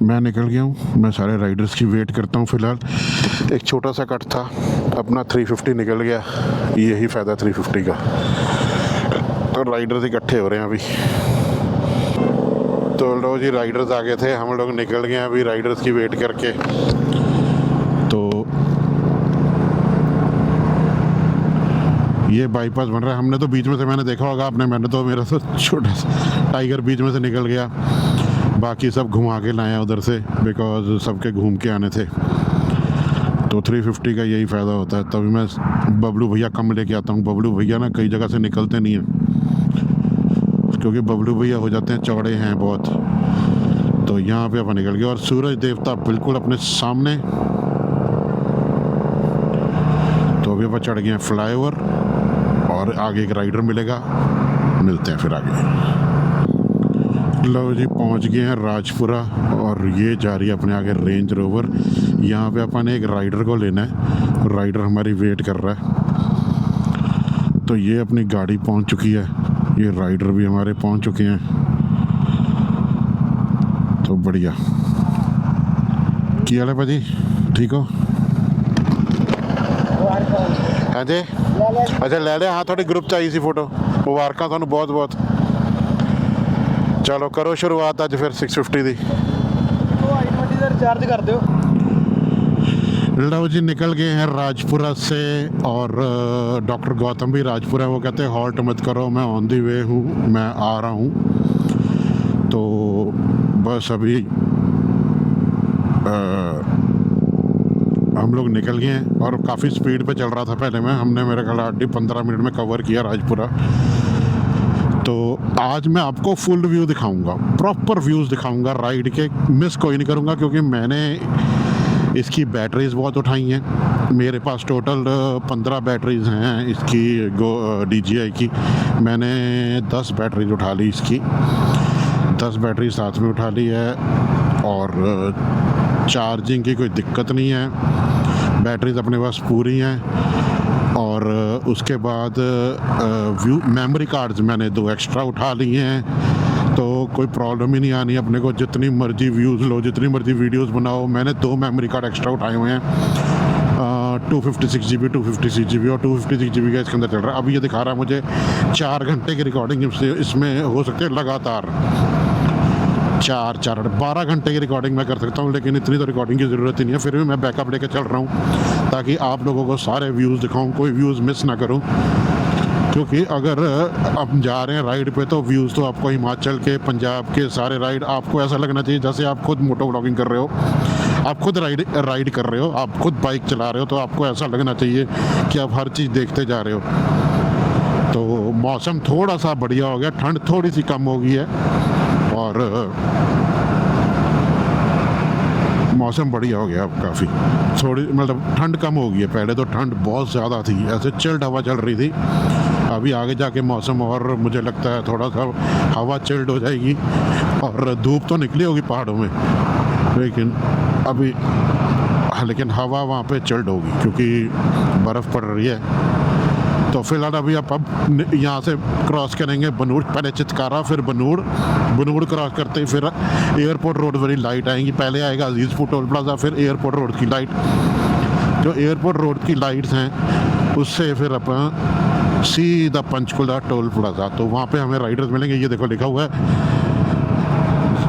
मैं निकल गया हूँ। मैं सारे राइडर्स की वेट करता हूँ फ़िलहाल। एक छोटा सा कट था, अपना 350 निकल गया। यही फ़ायदा 350 का। तो राइडर्स इकट्ठे हो रहे हैं अभी। तो लो जी, राइडर्स आ गए थे, हम लोग निकल गए हैं अभी राइडर्स की वेट करके। तो ये बाईपास बन रहा है। हमने तो बीच में से, मैंने देखा होगा आपने, मेरा तो छोटा सा टाइगर बीच में से निकल गया। बाकी सब घुमा के लाए उधर से, बिकॉज सबके घूम के आने थे। तो 350 का यही फ़ायदा होता है। तभी मैं बबलू भैया कम लेके आता हूँ। बबलू भैया ना कई जगह से निकलते नहीं हैं, क्योंकि बबलू भैया हो जाते हैं चौड़े हैं बहुत। तो यहाँ पे अपन निकल गए और सूरज देवता बिल्कुल अपने सामने। तो अभी अपन चढ़ गए हैं फ्लाईओवर और आगे एक राइडर मिलेगा, मिलते हैं फिर आगे। लो जी, पहुँच गए हैं राजपुरा और ये जा रही है अपने आगे रेंज रोवर। यहाँ पे अपन एक राइडर को लेना है, राइडर हमारी वेट कर रहा है। तो ये अपनी गाड़ी पहुँच चुकी है, ये राइडर भी हमारे पहुँच चुके हैं। तो बढ़िया। क्या हाल है भाजी, ठीक हो? हाँ जी, अच्छा ले लिया। हाँ, थोड़ी ग्रुप चाहिए सी फोटो। मुबारक थानू बहुत बहुत। चलो करो शुरुआत अज फिर 650 दी। चार्ज कर दो। लो जी, निकल गए हैं राजपुरा से और डॉक्टर गौतम भी राजपुरा। वो कहते हैं हॉल्ट मत करो, मैं ऑन दी वे हूँ, मैं आ रहा हूँ। तो बस अभी हम लोग निकल गए हैं और काफ़ी स्पीड पे चल रहा था पहले मैं। हमने मेरे ख्याल 15 मिनट में कवर किया राजपुरा। तो आज मैं आपको फुल व्यू दिखाऊंगा, प्रॉपर व्यूज़ दिखाऊंगा राइड के, मिस कोई नहीं करूंगा। क्योंकि मैंने इसकी बैटरीज़ बहुत उठाई हैं। मेरे पास टोटल 15 बैटरीज़ हैं इसकी DJI की। मैंने 10 बैटरीज उठा ली इसकी, 10 बैटरी साथ में उठा ली है। और चार्जिंग की कोई दिक्कत नहीं है, बैटरीज अपने पास पूरी हैं। और उसके बाद व्यू मेमोरी कार्ड्स मैंने 2 एक्स्ट्रा उठा लिए हैं। तो कोई प्रॉब्लम ही नहीं आनी अपने को। जितनी मर्जी व्यूज़ लो, जितनी मर्जी वीडियोस बनाओ। मैंने 2 मेमोरी कार्ड एक्स्ट्रा उठाए हुए हैं, 256 GB, 256 GB और 256 GB का इसके अंदर चल रहा है। अभी ये दिखा रहा है मुझे 4 घंटे की रिकॉर्डिंग इसमें हो सकती है लगातार। 12 घंटे की रिकॉर्डिंग मैं कर सकता हूँ, लेकिन इतनी तो रिकॉर्डिंग की ज़रूरत ही नहीं है। फिर भी मैं बैकअप लेके चल रहा हूँ ताकि आप लोगों को सारे व्यूज़ दिखाऊँ, कोई व्यूज़ मिस ना करूँ। क्योंकि अगर आप जा रहे हैं राइड पे तो व्यूज़ तो आपको हिमाचल के, पंजाब के सारे राइड आपको ऐसा लगना चाहिए जैसे आप खुद मोटो व्लॉगिंग कर रहे हो, आप खुद राइड कर रहे हो, आप खुद बाइक चला रहे हो। तो आपको ऐसा लगना चाहिए कि आप हर चीज़ देखते जा रहे हो। तो मौसम थोड़ा सा बढ़िया हो गया, ठंड थोड़ी सी कम हो गई है और मौसम बढ़िया हो गया अब काफ़ी। थोड़ी मतलब ठंड कम हो गई है। पहले तो ठंड बहुत ज़्यादा थी, ऐसे चिल्ड हवा चल रही थी। अभी आगे जाके मौसम और मुझे लगता है थोड़ा सा हवा चिल्ड हो जाएगी और धूप तो निकली होगी पहाड़ों में, लेकिन अभी लेकिन हवा वहाँ पे चिल्ड होगी क्योंकि बर्फ़ पड़ रही है। तो फिलहाल अभी अब यहाँ से क्रॉस करेंगे बनूड़, पहले चितकारा फिर बनूड़ क्रॉस करते ही फिर एयरपोर्ट रोड वाली लाइट आएंगी। पहले आएगा अजीज़पुर टोल प्लाजा, फिर एयरपोर्ट रोड की लाइट। जो एयरपोर्ट रोड की लाइट्स हैं उससे फिर अपन सीधा पंचकुला टोल प्लाजा। तो वहाँ पे हमें राइडर्स मिलेंगे। ये देखो लिखा हुआ है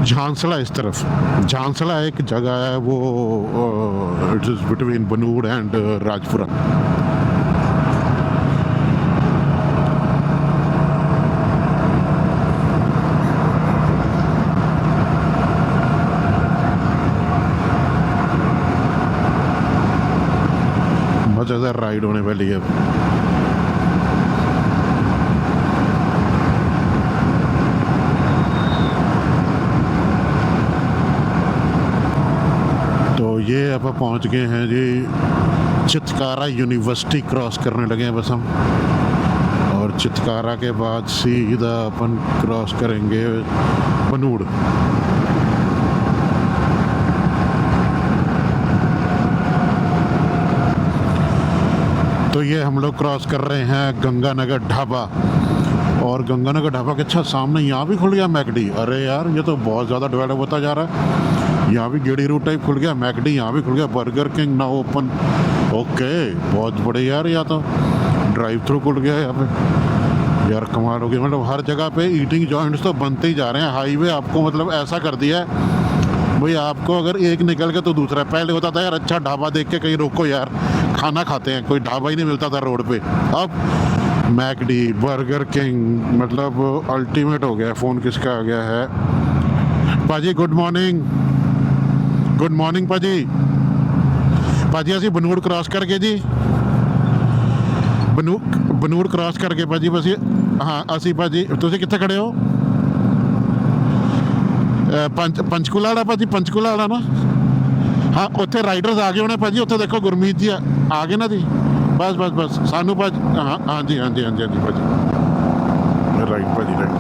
झांसला, इस तरफ झांसला एक जगह है, वो it is between Banur and Rajpura. बहुत ज़्यादा राइड होने वाली है। तो ये अब पहुंच गए हैं जी चितकारा यूनिवर्सिटी क्रॉस करने लगे हैं बस हम। और चितकारा के बाद सीधा अपन क्रॉस करेंगे बनूड़। तो ये हम लोग क्रॉस कर रहे हैं गंगानगर ढाबा। और गंगानगर ढाबा के अच्छा सामने यहाँ भी खुल गया मैकडी। अरे यार, ये तो बहुत ज़्यादा डेवलप होता जा रहा है। यहाँ भी गेड़ी रूट टाइप खुल गया, मैकडी यहाँ भी खुल गया, बर्गर किंग ना ओपन। ओके, बहुत बड़े यार, यहाँ तो ड्राइव थ्रू खुल गया यहाँ पे यार, कमाल हो गया। मतलब हर जगह पे ईटिंग जॉइंट्स तो बनते ही जा रहे हैं। हाईवे आपको मतलब ऐसा कर दिया है भाई, आपको अगर एक निकल के तो दूसरा। पहले होता था यार अच्छा ढाबा देख के कहीं रोको यार, खाना खाते हैं, कोई ढाबा ही नहीं मिलता था रोड पे। अब मैकडी, बर्गर किंग, मतलब अल्टीमेट हो गया। फ़ोन किसका आ गया है? पाजी गुड मॉर्निंग, गुड मॉर्निंग पाजी। पाजी ਅਸੀਂ ਬਨੂੜ ਕ੍ਰਾਸ ਕਰਕੇ ਜੀ, ਬਨੂੜ ਕ੍ਰਾਸ ਕਰਕੇ ਭਾਜੀ। ਬਸ ਹਾਂ ਅਸੀਂ ਭਾਜੀ, ਤੁਸੀਂ ਕਿੱਥੇ ਖੜੇ ਹੋ? ਪੰਚਕੂਲਾ ਵਾਲਾ ਭਾਜੀ, ਪੰਚਕੂਲਾ ਵਾਲਾ ਨਾ। ਹਾਂ ਉੱਥੇ ਰਾਈਡਰਸ ਆ ਗਏ ਹੋਣੇ ਭਾਜੀ, ਉੱਥੇ ਦੇਖੋ ਗੁਰਮੀਤ ਜੀ ਆ ਗਏ ਨਾ ਜੀ। ਬਸ ਬਸ ਬਸ ਸਾਨੂੰ ਭਾਜੀ, ਹਾਂ ਹਾਂਜੀ ਹਾਂਜੀ ਹਾਂਜੀ ਹਾਂਜੀ ਭਾਜੀ, ਰਾਈਟ ਭਾਜੀ ਰਾਈਟ।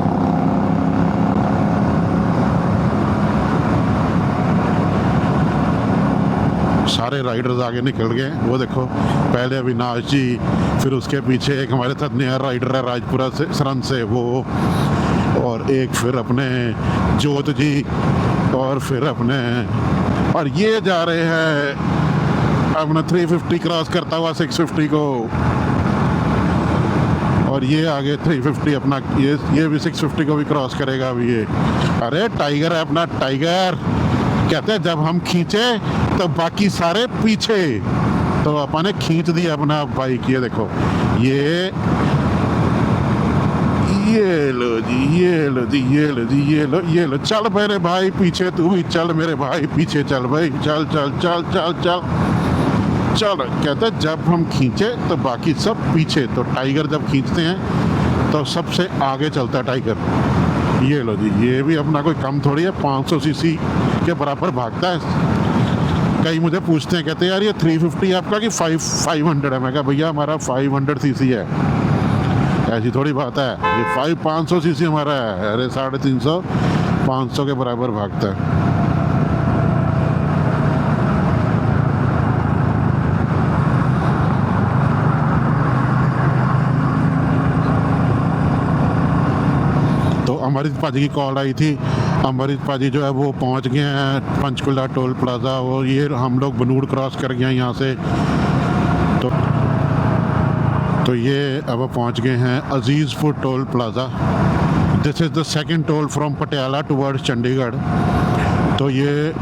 सारे राइडर्स आगे निकल गए। वो देखो पहले अविनाश जी, फिर उसके पीछे एक हमारे साथ नया राइडर है राजपुरा से, सरन से वो, और एक फिर अपने जोत जी, और फिर अपने, और ये जा रहे हैं अपना 350 क्रॉस करता हुआ 650 को, और ये आगे 350 अपना, ये भी 650 को भी क्रॉस करेगा अभी ये। अरे टाइगर है अपना, टाइगर। कहते हैं जब हम खींचे तो बाकी सारे पीछे, तो अपन ने खींच दिया अपना बाइक। ये देखो ये लो जी, ये लो जी, ये लो जी, ये लो, ये लो। चल मेरे भाई पीछे, तू भी चल मेरे भाई पीछे, चल भाई, चल चल चल चल चल चल। कहते हैं जब हम खींचे तो बाकी सब पीछे, तो टाइगर जब खींचते हैं तो सबसे आगे चलता है टाइगर। ये लो जी, ये भी अपना कोई कम थोड़ी है, 500 सीसी के बराबर भागता है। कई मुझे पूछते हैं, कहते हैं यार ये 350 आपका कि 500 है? मैं कहा भैया हमारा 500 सीसी है, ऐसी थोड़ी बात है। ये 500 सीसी हमारा है। अरे 350, 500 के बराबर भागता है। अमृत पाजी की कॉल आई थी। अमृत पाजी जो है वो पहुंच गए हैं पंचकुला टोल प्लाजा, और ये हम लोग बनूड़ क्रॉस कर गए हैं यहाँ से। तो ये अब पहुंच गए हैं Azizpur toll plaza. This is the second toll from Patiala towards Chandigarh. तो ये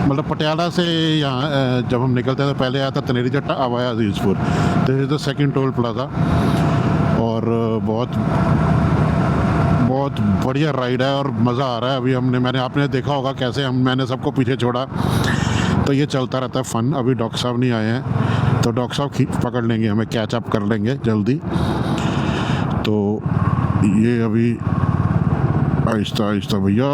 मतलब पटियाला से यहाँ जब हम निकलते हैं तो पहले आया था तनेरी जट्टा, अब आया Azizpur. This is the second toll plaza, और बहुत बढ़िया राइड है और मज़ा आ रहा है। अभी मैंने आपने देखा होगा कैसे मैंने सबको पीछे छोड़ा, तो ये चलता रहता है फ़न। अभी डॉक्टर साहब नहीं आए हैं, तो डॉक्टर साहब पकड़ लेंगे, हमें कैच अप कर लेंगे जल्दी। तो ये अभी आहिस्ता आहिस्ता भैया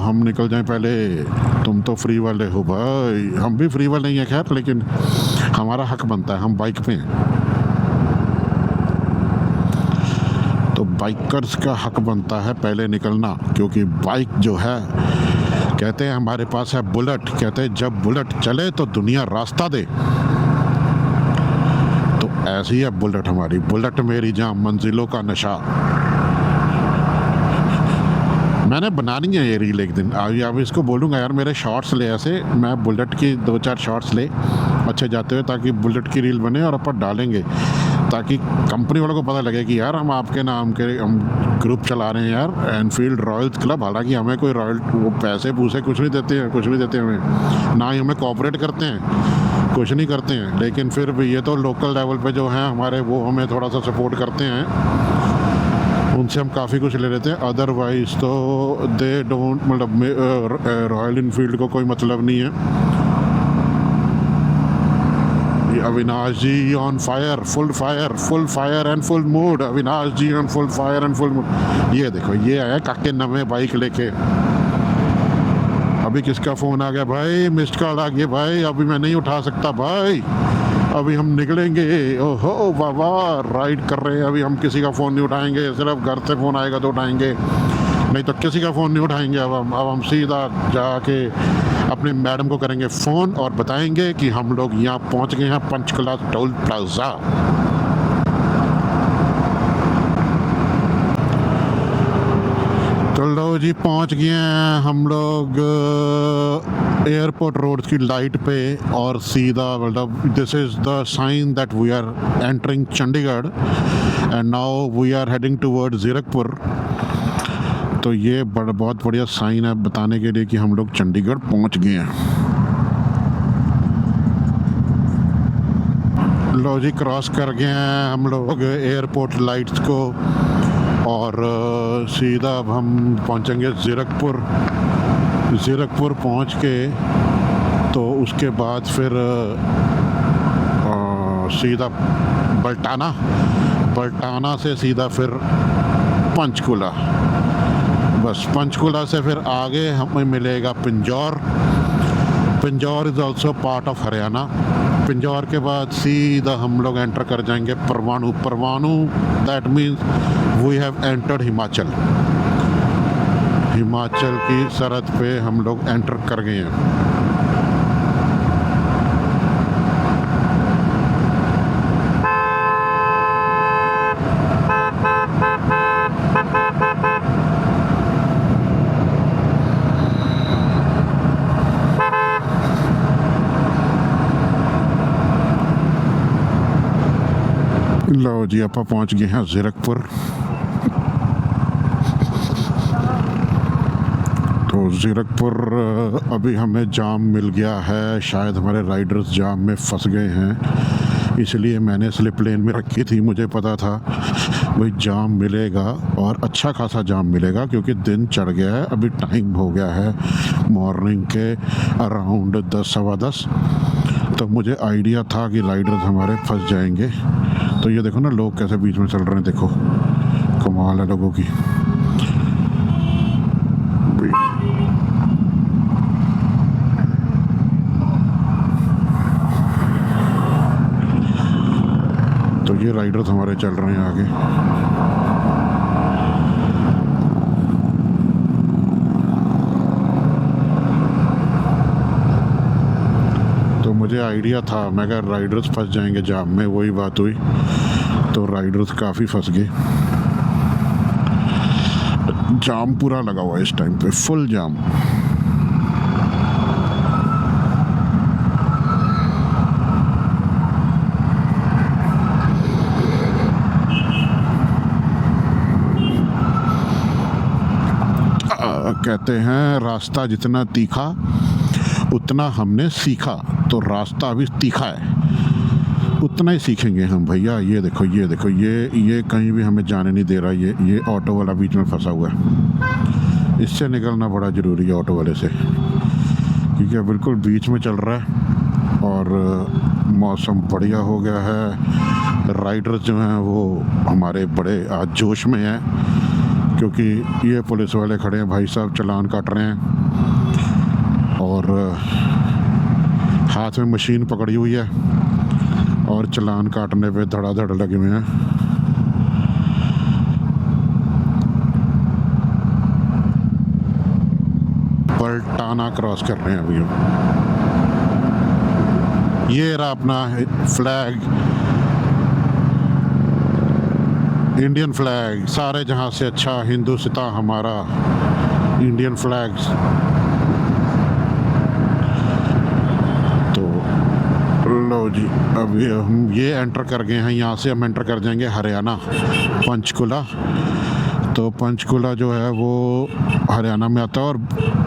हम निकल जाएं पहले। तुम तो फ्री वाले हो भाई, हम भी फ्री वाले ही हैं खैर, लेकिन हमारा हक बनता है, हम बाइक पे हैं। तो बाइकर्स का हक बनता है पहले निकलना, क्योंकि बाइक जो है, कहते हैं हमारे पास है बुलेट। कहते हैं जब बुलेट चले तो दुनिया रास्ता दे। तो ऐसी है बुलेट हमारी, बुलेट मेरी जहाँ मंजिलों का नशा। मैंने बनानी है ये रील एक दिन। अभी इसको बोलूँगा यार मेरे शॉर्ट्स ले, ऐसे मैं बुलेट की 2-4 शॉर्ट्स ले अच्छे जाते हुए, ताकि बुलेट की रील बने और अपन डालेंगे, ताकि कंपनी वालों को पता लगे कि यार हम आपके नाम के हम ग्रुप चला रहे हैं यार, एनफील्ड रॉयल्स क्लब। हालांकि हमें कोई रॉयल वो पैसे पूसे कुछ नहीं देते हैं, कुछ नहीं देते हमें, ना ही हमें कोऑपरेट करते हैं, कुछ नहीं करते हैं। लेकिन फिर भी ये तो लोकल लेवल पे जो हैं हमारे, वो हमें थोड़ा सा सपोर्ट करते हैं, उनसे हम काफ़ी कुछ ले लेते हैं। अदरवाइज़ तो दे डोंट, मतलब रॉयल इनफील्ड को कोई मतलब नहीं है। Avinash ji on fire, full fire and full mood. Avinash ji on full fire and full mood. ये देखो ये आया काके नवे बाइक लेके। अभी किसका फ़ोन आ गया भाई? मिस्ड कॉल आ गया भाई, अभी मैं नहीं उठा सकता भाई, अभी हम निकलेंगे। ओहो बाबा, राइड कर रहे हैं अभी हम, किसी का फ़ोन नहीं उठाएंगे, सिर्फ घर से फ़ोन आएगा तो उठाएंगे, नहीं तो किसी का फ़ोन नहीं उठाएंगे। अब हम सीधा जाके अपने मैडम को करेंगे फ़ोन और बताएंगे कि हम लोग यहाँ पहुँच गए हैं पंचकुला टोल प्लाजा। तो लो जी पहुंच गए हैं हम लोग एयरपोर्ट रोड की लाइट पे और सीधा मतलब this is the sign that we are entering Chandigarh and now we are heading toward Zirakpur. तो ये बहुत बढ़िया साइन है बताने के लिए कि हम लोग चंडीगढ़ पहुंच गए हैं। लो जी क्रॉस कर गए हैं हम लोग एयरपोर्ट लाइट्स को और सीधा अब हम पहुंचेंगे जीरकपुर। जीरकपुर पहुंच के तो उसके बाद फिर सीधा बल्टाना से सीधा फिर पंचकुला। बस पंचकुला से फिर आगे हमें मिलेगा Pinjore. Pinjore is also part of Haryana. Pinjore के बाद सीधा हम लोग एंटर कर जाएंगे Parwanoo that means we have entered Himachal. Himachal की सरहद पे हम लोग एंटर कर गए हैं। लो जी आप पहुंच गए हैं जीरकपुर। तो जीरकपुर अभी हमें जाम मिल गया है, शायद हमारे राइडर्स जाम में फंस गए हैं, इसलिए मैंने स्लिप लेन में रखी थी। मुझे पता था भाई जाम मिलेगा और अच्छा खासा जाम मिलेगा क्योंकि दिन चढ़ गया है। अभी टाइम हो गया है मॉर्निंग के अराउंड 10 सवा 10। तो मुझे आइडिया था कि राइडर्स हमारे फंस जाएंगे। तो ये देखो ना लोग कैसे बीच में चल रहे हैं, देखो कमाल है लोगों की। तो ये राइडर्स हमारे चल रहे हैं आगे। तो मुझे आइडिया था, मैं कहा राइडर्स फंस जाएंगे जाम में, वही बात हुई। तो राइडर्स काफ़ी फंस गए। जाम पूरा लगा हुआ है इस टाइम पे, फुल जाम। कहते हैं रास्ता जितना तीखा उतना हमने सीखा। तो रास्ता अभी तीखा है, उतना ही सीखेंगे हम भैया। ये देखो ये कहीं भी हमें जाने नहीं दे रहा। ये ऑटो वाला बीच में फंसा हुआ है, इससे निकलना बड़ा ज़रूरी है ऑटो वाले से, क्योंकि बिल्कुल बीच में चल रहा है और मौसम बढ़िया हो गया है। राइडर्स जो हैं वो हमारे बड़े आज जोश में हैं, क्योंकि ये पुलिस वाले खड़े हैं भाई साहब, चालान काट रहे हैं और हाथ में मशीन पकड़ी हुई है और चालान काटने पे धड़ाधड़ लगे हुए हैं। बल्टाना क्रॉस कर रहे हैं अभी हम। ये रहा अपना फ्लैग, इंडियन फ्लैग। सारे जहां से अच्छा हिंदुस्तान हमारा इंडियन फ्लैग। तो लो जी अभी हम ये एंटर कर गए हैं, यहाँ से हम एंटर कर जाएंगे हरियाणा, पंचकुला। तो पंचकुला जो है वो हरियाणा में आता है और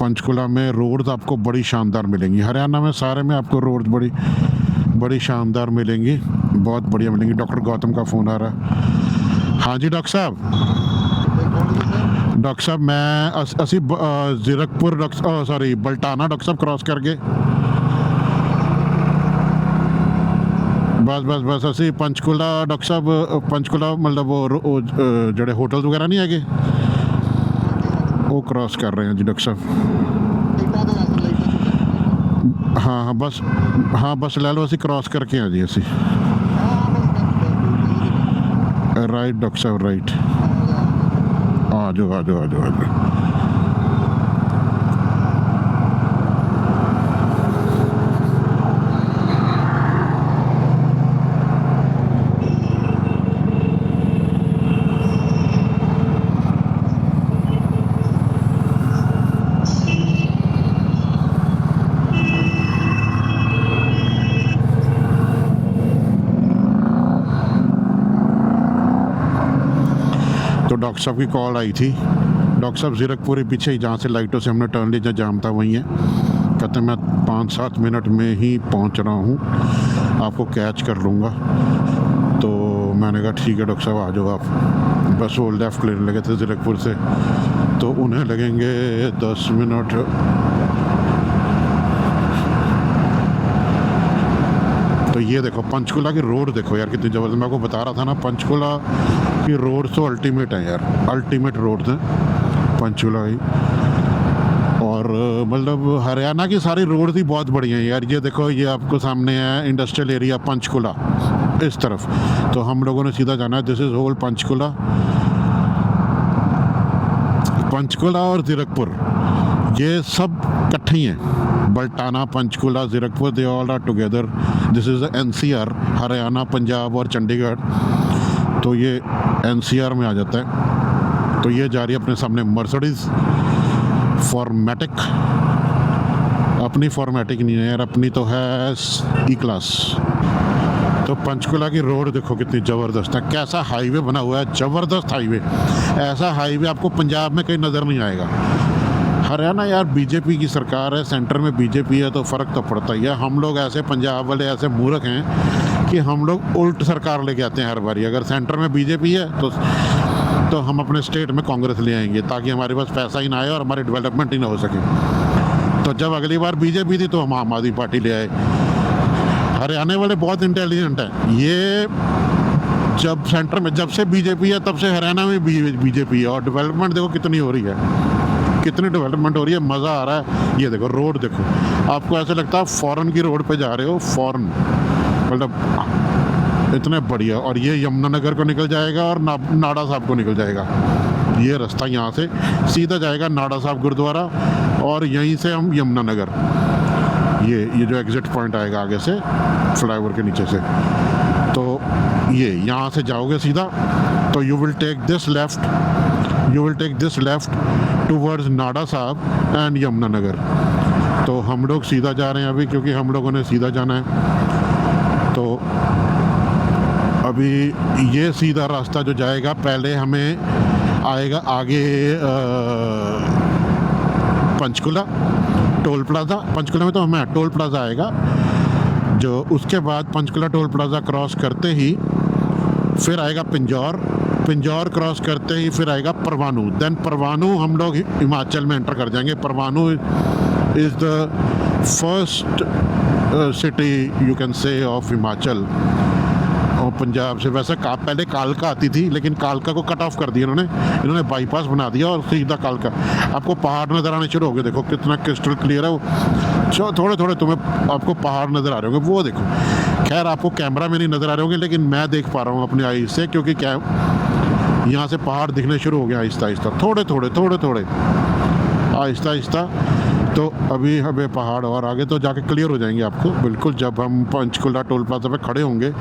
पंचकुला में रोड्स आपको बड़ी शानदार मिलेंगी। हरियाणा में सारे में आपको रोड्स बड़ी शानदार मिलेंगी, बहुत बढ़िया मिलेंगी। डॉक्टर गौतम का फ़ोन आ रहा है। हाँ जी डॉक्टर साहब मैं असी जीरकपुर बल्टाना डॉक्टर साहब क्रॉस करके बस असी पंचकुला डॉक्टर साहब, पंचकुला मतलब वो जड़े होटल्स वगैरह नहीं है वो क्रॉस कर रहे हैं जी डॉक्टर साहब। हाँ बस ले लो, असी क्रॉस करके हैं जी असी। राइट डॉक्टर साहब राइट, आ जाओ। डॉक्टर साहब की कॉल आई थी। डॉक्टर साहब ज़ीरकपुर पीछे ही, जहाँ से लाइटों से हमने टर्न लिया, जाम था वहीं है। कहते मैं 5-7 मिनट में ही पहुँच रहा हूँ, आपको कैच कर लूँगा। तो मैंने कहा ठीक है डॉक्टर साहब, आ जाओ आप। बस वो लेफ़्ट लेने लगे थे ज़ीरकपुर से, तो उन्हें लगेंगे 10 मिनट। तो ये देखो पंचकुला की रोड देखो यार कितनी ज़बरदस्त। मैं आपको बता रहा था ना, पंचकुला की रोड तो अल्टीमेट है यार, अल्टीमेट रोड है पंचकुला की। और मतलब हरियाणा की सारी रोड ही बहुत बढ़िया है यार। ये देखो, ये आपको सामने है इंडस्ट्रियल एरिया पंचकुला इस तरफ। तो हम लोगों ने सीधा जाना है, this is whole Panchkula. Panchkula और ज़ीरकपुर ये सब इकट्ठे ही हैं। Baltana, Panchkula, Zirakpur, they all are together. This is NCR, Haryana, Punjab और चंडीगढ़। तो ये NCR में आ जाता है। तो ये जा रही है अपने सामने मर्सिडीज़ फॉर्मेटिक। अपनी फॉर्मेटिक नहीं है यार, अपनी तो है E-क्लास। तो पंचकुला की रोड देखो कितनी ज़बरदस्त है, कैसा हाईवे बना हुआ है, ज़बरदस्त हाईवे। ऐसा हाईवे आपको पंजाब में कहीं नज़र नहीं आएगा। हरियाणा यार बीजेपी की सरकार है, सेंटर में बीजेपी है, तो फ़र्क तो पड़ता ही है। हम लोग ऐसे पंजाब वाले ऐसे मूर्ख हैं कि हम लोग उल्ट सरकार लेके आते हैं हर बारी। अगर सेंटर में बीजेपी है तो हम अपने स्टेट में कांग्रेस ले आएंगे, ताकि हमारे पास पैसा ही ना आए और हमारी डेवलपमेंट ही ना हो सके। तो जब अगली बार बीजेपी थी तो हम आम आदमी पार्टी ले आए। हरियाणा वाले बहुत इंटेलिजेंट हैं। ये जब सेंटर में, जब से बीजेपी है तब से हरियाणा में बीजेपी है, और डेवलपमेंट देखो कितनी हो रही है, कितनी डेवलपमेंट हो रही है, मज़ा आ रहा है। ये देखो रोड देखो, आपको ऐसे लगता है फॉरेन की रोड पे जा रहे हो, फॉरेन मतलब इतने बढ़िया। और ये यमुनानगर को निकल जाएगा और नाडा साहब को निकल जाएगा। ये रास्ता यहाँ से सीधा जाएगा नाडा साहब गुरुद्वारा, और यहीं से हम यमुनानगर, ये जो एग्जिट पॉइंट आएगा आगे से फ्लाईओवर के नीचे से, तो ये यहाँ से जाओगे सीधा तो you will take this left towards Nada Sahab and Yamunanagar. तो हम लोग सीधा जा रहे हैं अभी, क्योंकि हम लोगों ने सीधा जाना है। तो अभी ये सीधा रास्ता जो जाएगा, पहले हमें आएगा आगे पंचकुला टोल प्लाज़ा। पंचकुला में तो हमें टोल प्लाज़ा आएगा, जो उसके बाद पंचकुला टोल प्लाज़ा क्रॉस करते ही फिर आएगा पिंजौर क्रॉस करते ही फिर आएगा परवाणू। देन परवाणू हम लोग हिमाचल में एंटर कर जाएंगे। Parwanoo is the first city you can say of Himachal और पंजाब से। वैसे पहले कालका आती थी, लेकिन कालका को कट ऑफ कर दिया इन्होंने बाईपास बना दिया और सीधा कालका। आपको पहाड़ नज़र आने शुरू हो गए, देखो कितना क्रिस्टल क्लियर है वो। थोड़े थोड़े तुम्हें आपको पहाड़ नज़र आ रहे होंगे, वो देखो। खैर आपको कैमरा में नहीं नज़र आ रहे होंगे, लेकिन मैं देख पा रहा हूँ अपनी आई से, क्योंकि यहाँ से पहाड़ दिखने शुरू हो गया आहिस्ता आहिस्ता, थोड़े थोड़े आहिस्ता आहिस्ता। तो अभी हमें पहाड़ और आगे तो जाके क्लियर हो जाएंगे आपको बिल्कुल। जब हम पंचकुला टोल प्लाजा पे खड़े होंगे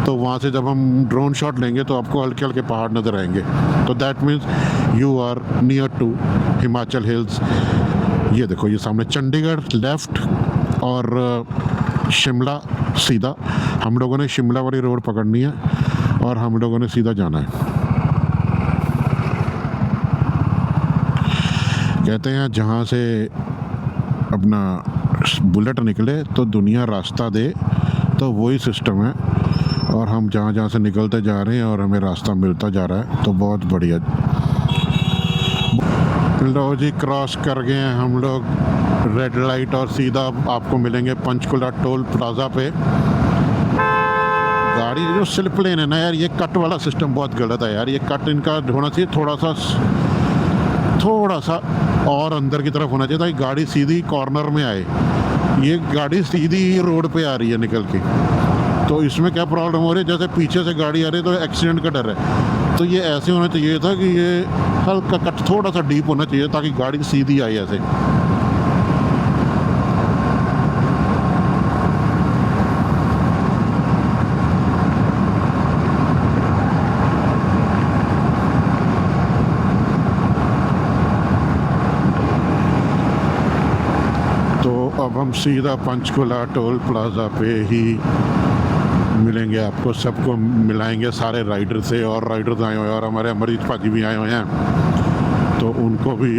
तो वहाँ से जब हम ड्रोन शॉट लेंगे तो आपको हल्के हल्के पहाड़ नज़र आएंगे। तो that means you are near to Himachal hills. ये देखो, ये सामने चंडीगढ़ लेफ़्ट और शिमला सीधा। हम लोगों ने शिमला वाली रोड पकड़नी है और हम लोगों ने सीधा जाना है। कहते हैं जहाँ से अपना बुलेट निकले तो दुनिया रास्ता दे, तो वही सिस्टम है। और हम जहाँ जहाँ से निकलते जा रहे हैं और हमें रास्ता मिलता जा रहा है, तो बहुत बढ़िया। लो जी, क्रॉस कर गए हैं हम लोग रेड लाइट और सीधा आपको मिलेंगे पंचकुला टोल प्लाजा पे। गाड़ी जो स्लिप लेन है ना यार, ये कट वाला सिस्टम बहुत गलत है यार। ये कट इनका होना चाहिए थोड़ा सा और अंदर की तरफ होना चाहिए, ताकि गाड़ी सीधी कॉर्नर में आए। ये गाड़ी सीधी रोड पे आ रही है निकल के। तो इसमें क्या प्रॉब्लम हो रही है, जैसे पीछे से गाड़ी आ रही है तो एक्सीडेंट का डर है। तो ये ऐसे होना चाहिए था कि ये हल्का कट थोड़ा सा डीप होना चाहिए, ताकि गाड़ी सीधी आई ऐसे। अब हम सीधा पंचकुला टोल प्लाजा पे ही मिलेंगे आपको, सबको मिलाएंगे सारे राइडर से, और राइडर्स आए हुए हैं और हमारे अमरीत भाजी भी आए हुए हैं, तो उनको भी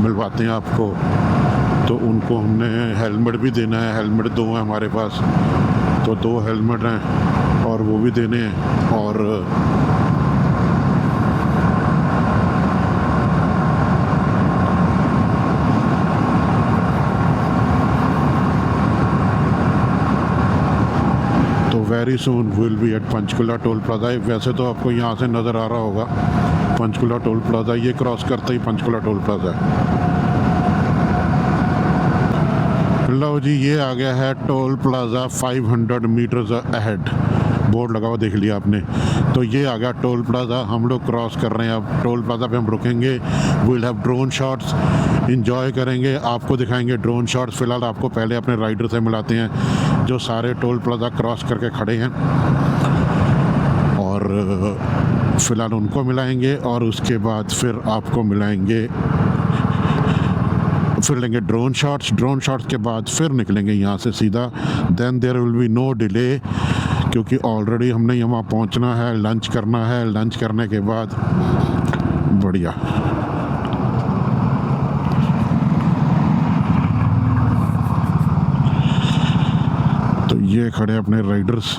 मिलवाते हैं आपको। तो उनको हमने हेलमेट भी देना है, हेलमेट 2 हैं हमारे पास, तो 2 हेलमेट हैं और वो भी देने हैं। और तो very soon will be at Panchkula toll plaza. वैसे तो आपको यहाँ से नज़र आ रहा होगा पंचकुला टोल प्लाजा, ये क्रॉस करते ही पंचकुला टोल प्लाजा है। लो जी, ये आ गया है toll plaza 500 meters ahead, board लगा हुआ देख लिया आपने। तो ये आ गया टोल प्लाजा, हम लोग क्रॉस कर रहे हैं अब। टोल प्लाजा पे हम रुकेंगे, will have drone shots, enjoy करेंगे, आपको दिखाएंगे ड्रोन शॉट्स। फिलहाल आपको पहले अपने राइडर से मिलाते हैं जो सारे टोल प्लाजा क्रॉस करके खड़े हैं, और फिलहाल उनको मिलाएंगे और उसके बाद फिर आपको मिलाएंगे, फिर लेंगे ड्रोन शॉट्स। ड्रोन शॉट्स के बाद फिर निकलेंगे यहाँ से सीधा। Then there will be no delay, क्योंकि ऑलरेडी हमने यहाँ पहुँचना है, लंच करना है। लंच करने के बाद बढ़िया तो ये खड़े अपने राइडर्स।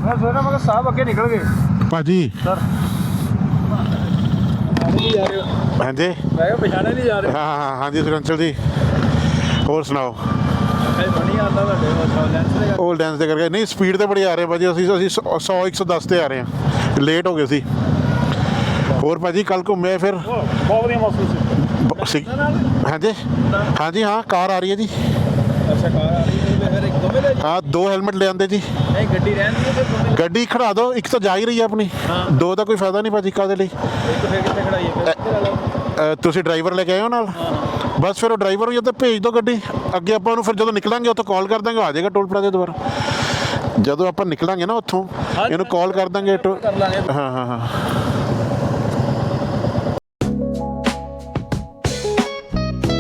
मैं सोच रहा मगर साहब आगे निकल गए भाजी सर। नहीं जा रहे हो, हाँ जी, मैं क्या पछाने नहीं जा रहे। हाँ जी सुरंचल जी, ਹੋਰ ਸੁਣਾਓ? बनी आता लेंस ਉਹ ਲੈਂਸ ਦੇ ਕਰਕੇ ਨਹੀਂ, ਸਪੀਡ ਤੇ ਬੜੀ ਆ ਰਹੇ ਭਾਜੀ। ਅਸੀਂ 100 110 ਤੇ ਆ ਰਹੇ ਹਾਂ, ਲੇਟ ਹੋ ਗਏ ਸੀ। ਹੋਰ ਭਾਜੀ ਕੱਲ ਘੁੰਮੇ ਫਿਰ? ਬਹੁਤ ਵਧੀਆ ਮੌਸਮ ਸੀ। ਹਾਂਜੀ ਹਾਂ, ਕਾਰ ਆ ਰਹੀ ਹੈ ਜੀ। ਅੱਛਾ ਕਾਰ ਆ ਰਹੀ ਹੈ, ਫਿਰ ਇੱਕ ਦੋਵੇਂ ਲੈ ਹਾਂ 2 ਹੈਲਮਟ ਲੈ ਆਂਦੇ ਜੀ। ਨਹੀਂ ਗੱਡੀ ਰਹਿੰਦੀ ਹੈ, ਫਿਰ ਦੋਵੇਂ ਗੱਡੀ ਖੜਾ ਦਿਓ, ਇੱਕ ਤਾਂ ਜਾ ਹੀ ਰਹੀ ਹੈ ਆਪਣੀ, 2 ਦਾ ਕੋਈ ਫਾਇਦਾ ਨਹੀਂ ਭਾਜੀ। ਕਾਹਦੇ ਲਈ? ਇੱਕ ਫਿਰ ਕਿੱਥੇ ਖੜਾਈ ਹੈ? ਤੁਸੀਂ ਡਰਾਈਵਰ ਲੈ ਕੇ ਆਏ ਹੋ ਨਾਲ? ਬਸ ਫਿਰ ਉਹ ਡਰਾਈਵਰ ਨੂੰ ਜਾਂ ਤਾਂ ਭੇਜ ਦਿਓ ਗੱਡੀ ਅੱਗੇ, ਆਪਾਂ ਉਹਨੂੰ ਫਿਰ ਜਦੋਂ ਨਿਕਲਾਂਗੇ ਉੱਥੋਂ ਕਾਲ ਕਰ ਦਾਂਗੇ, ਆ ਜਾਏਗਾ ਟੋਲ ਪਲਾਜ਼ਾ ਦੁਬਾਰਾ। ਜਦੋਂ ਆਪਾਂ ਨਿਕਲਾਂਗੇ ਨਾ ਉੱਥੋਂ, ਇਹਨੂੰ ਕਾਲ ਕਰ ਦਾਂਗੇ। ਕਰ ਲਾਂਗੇ। ਹਾਂ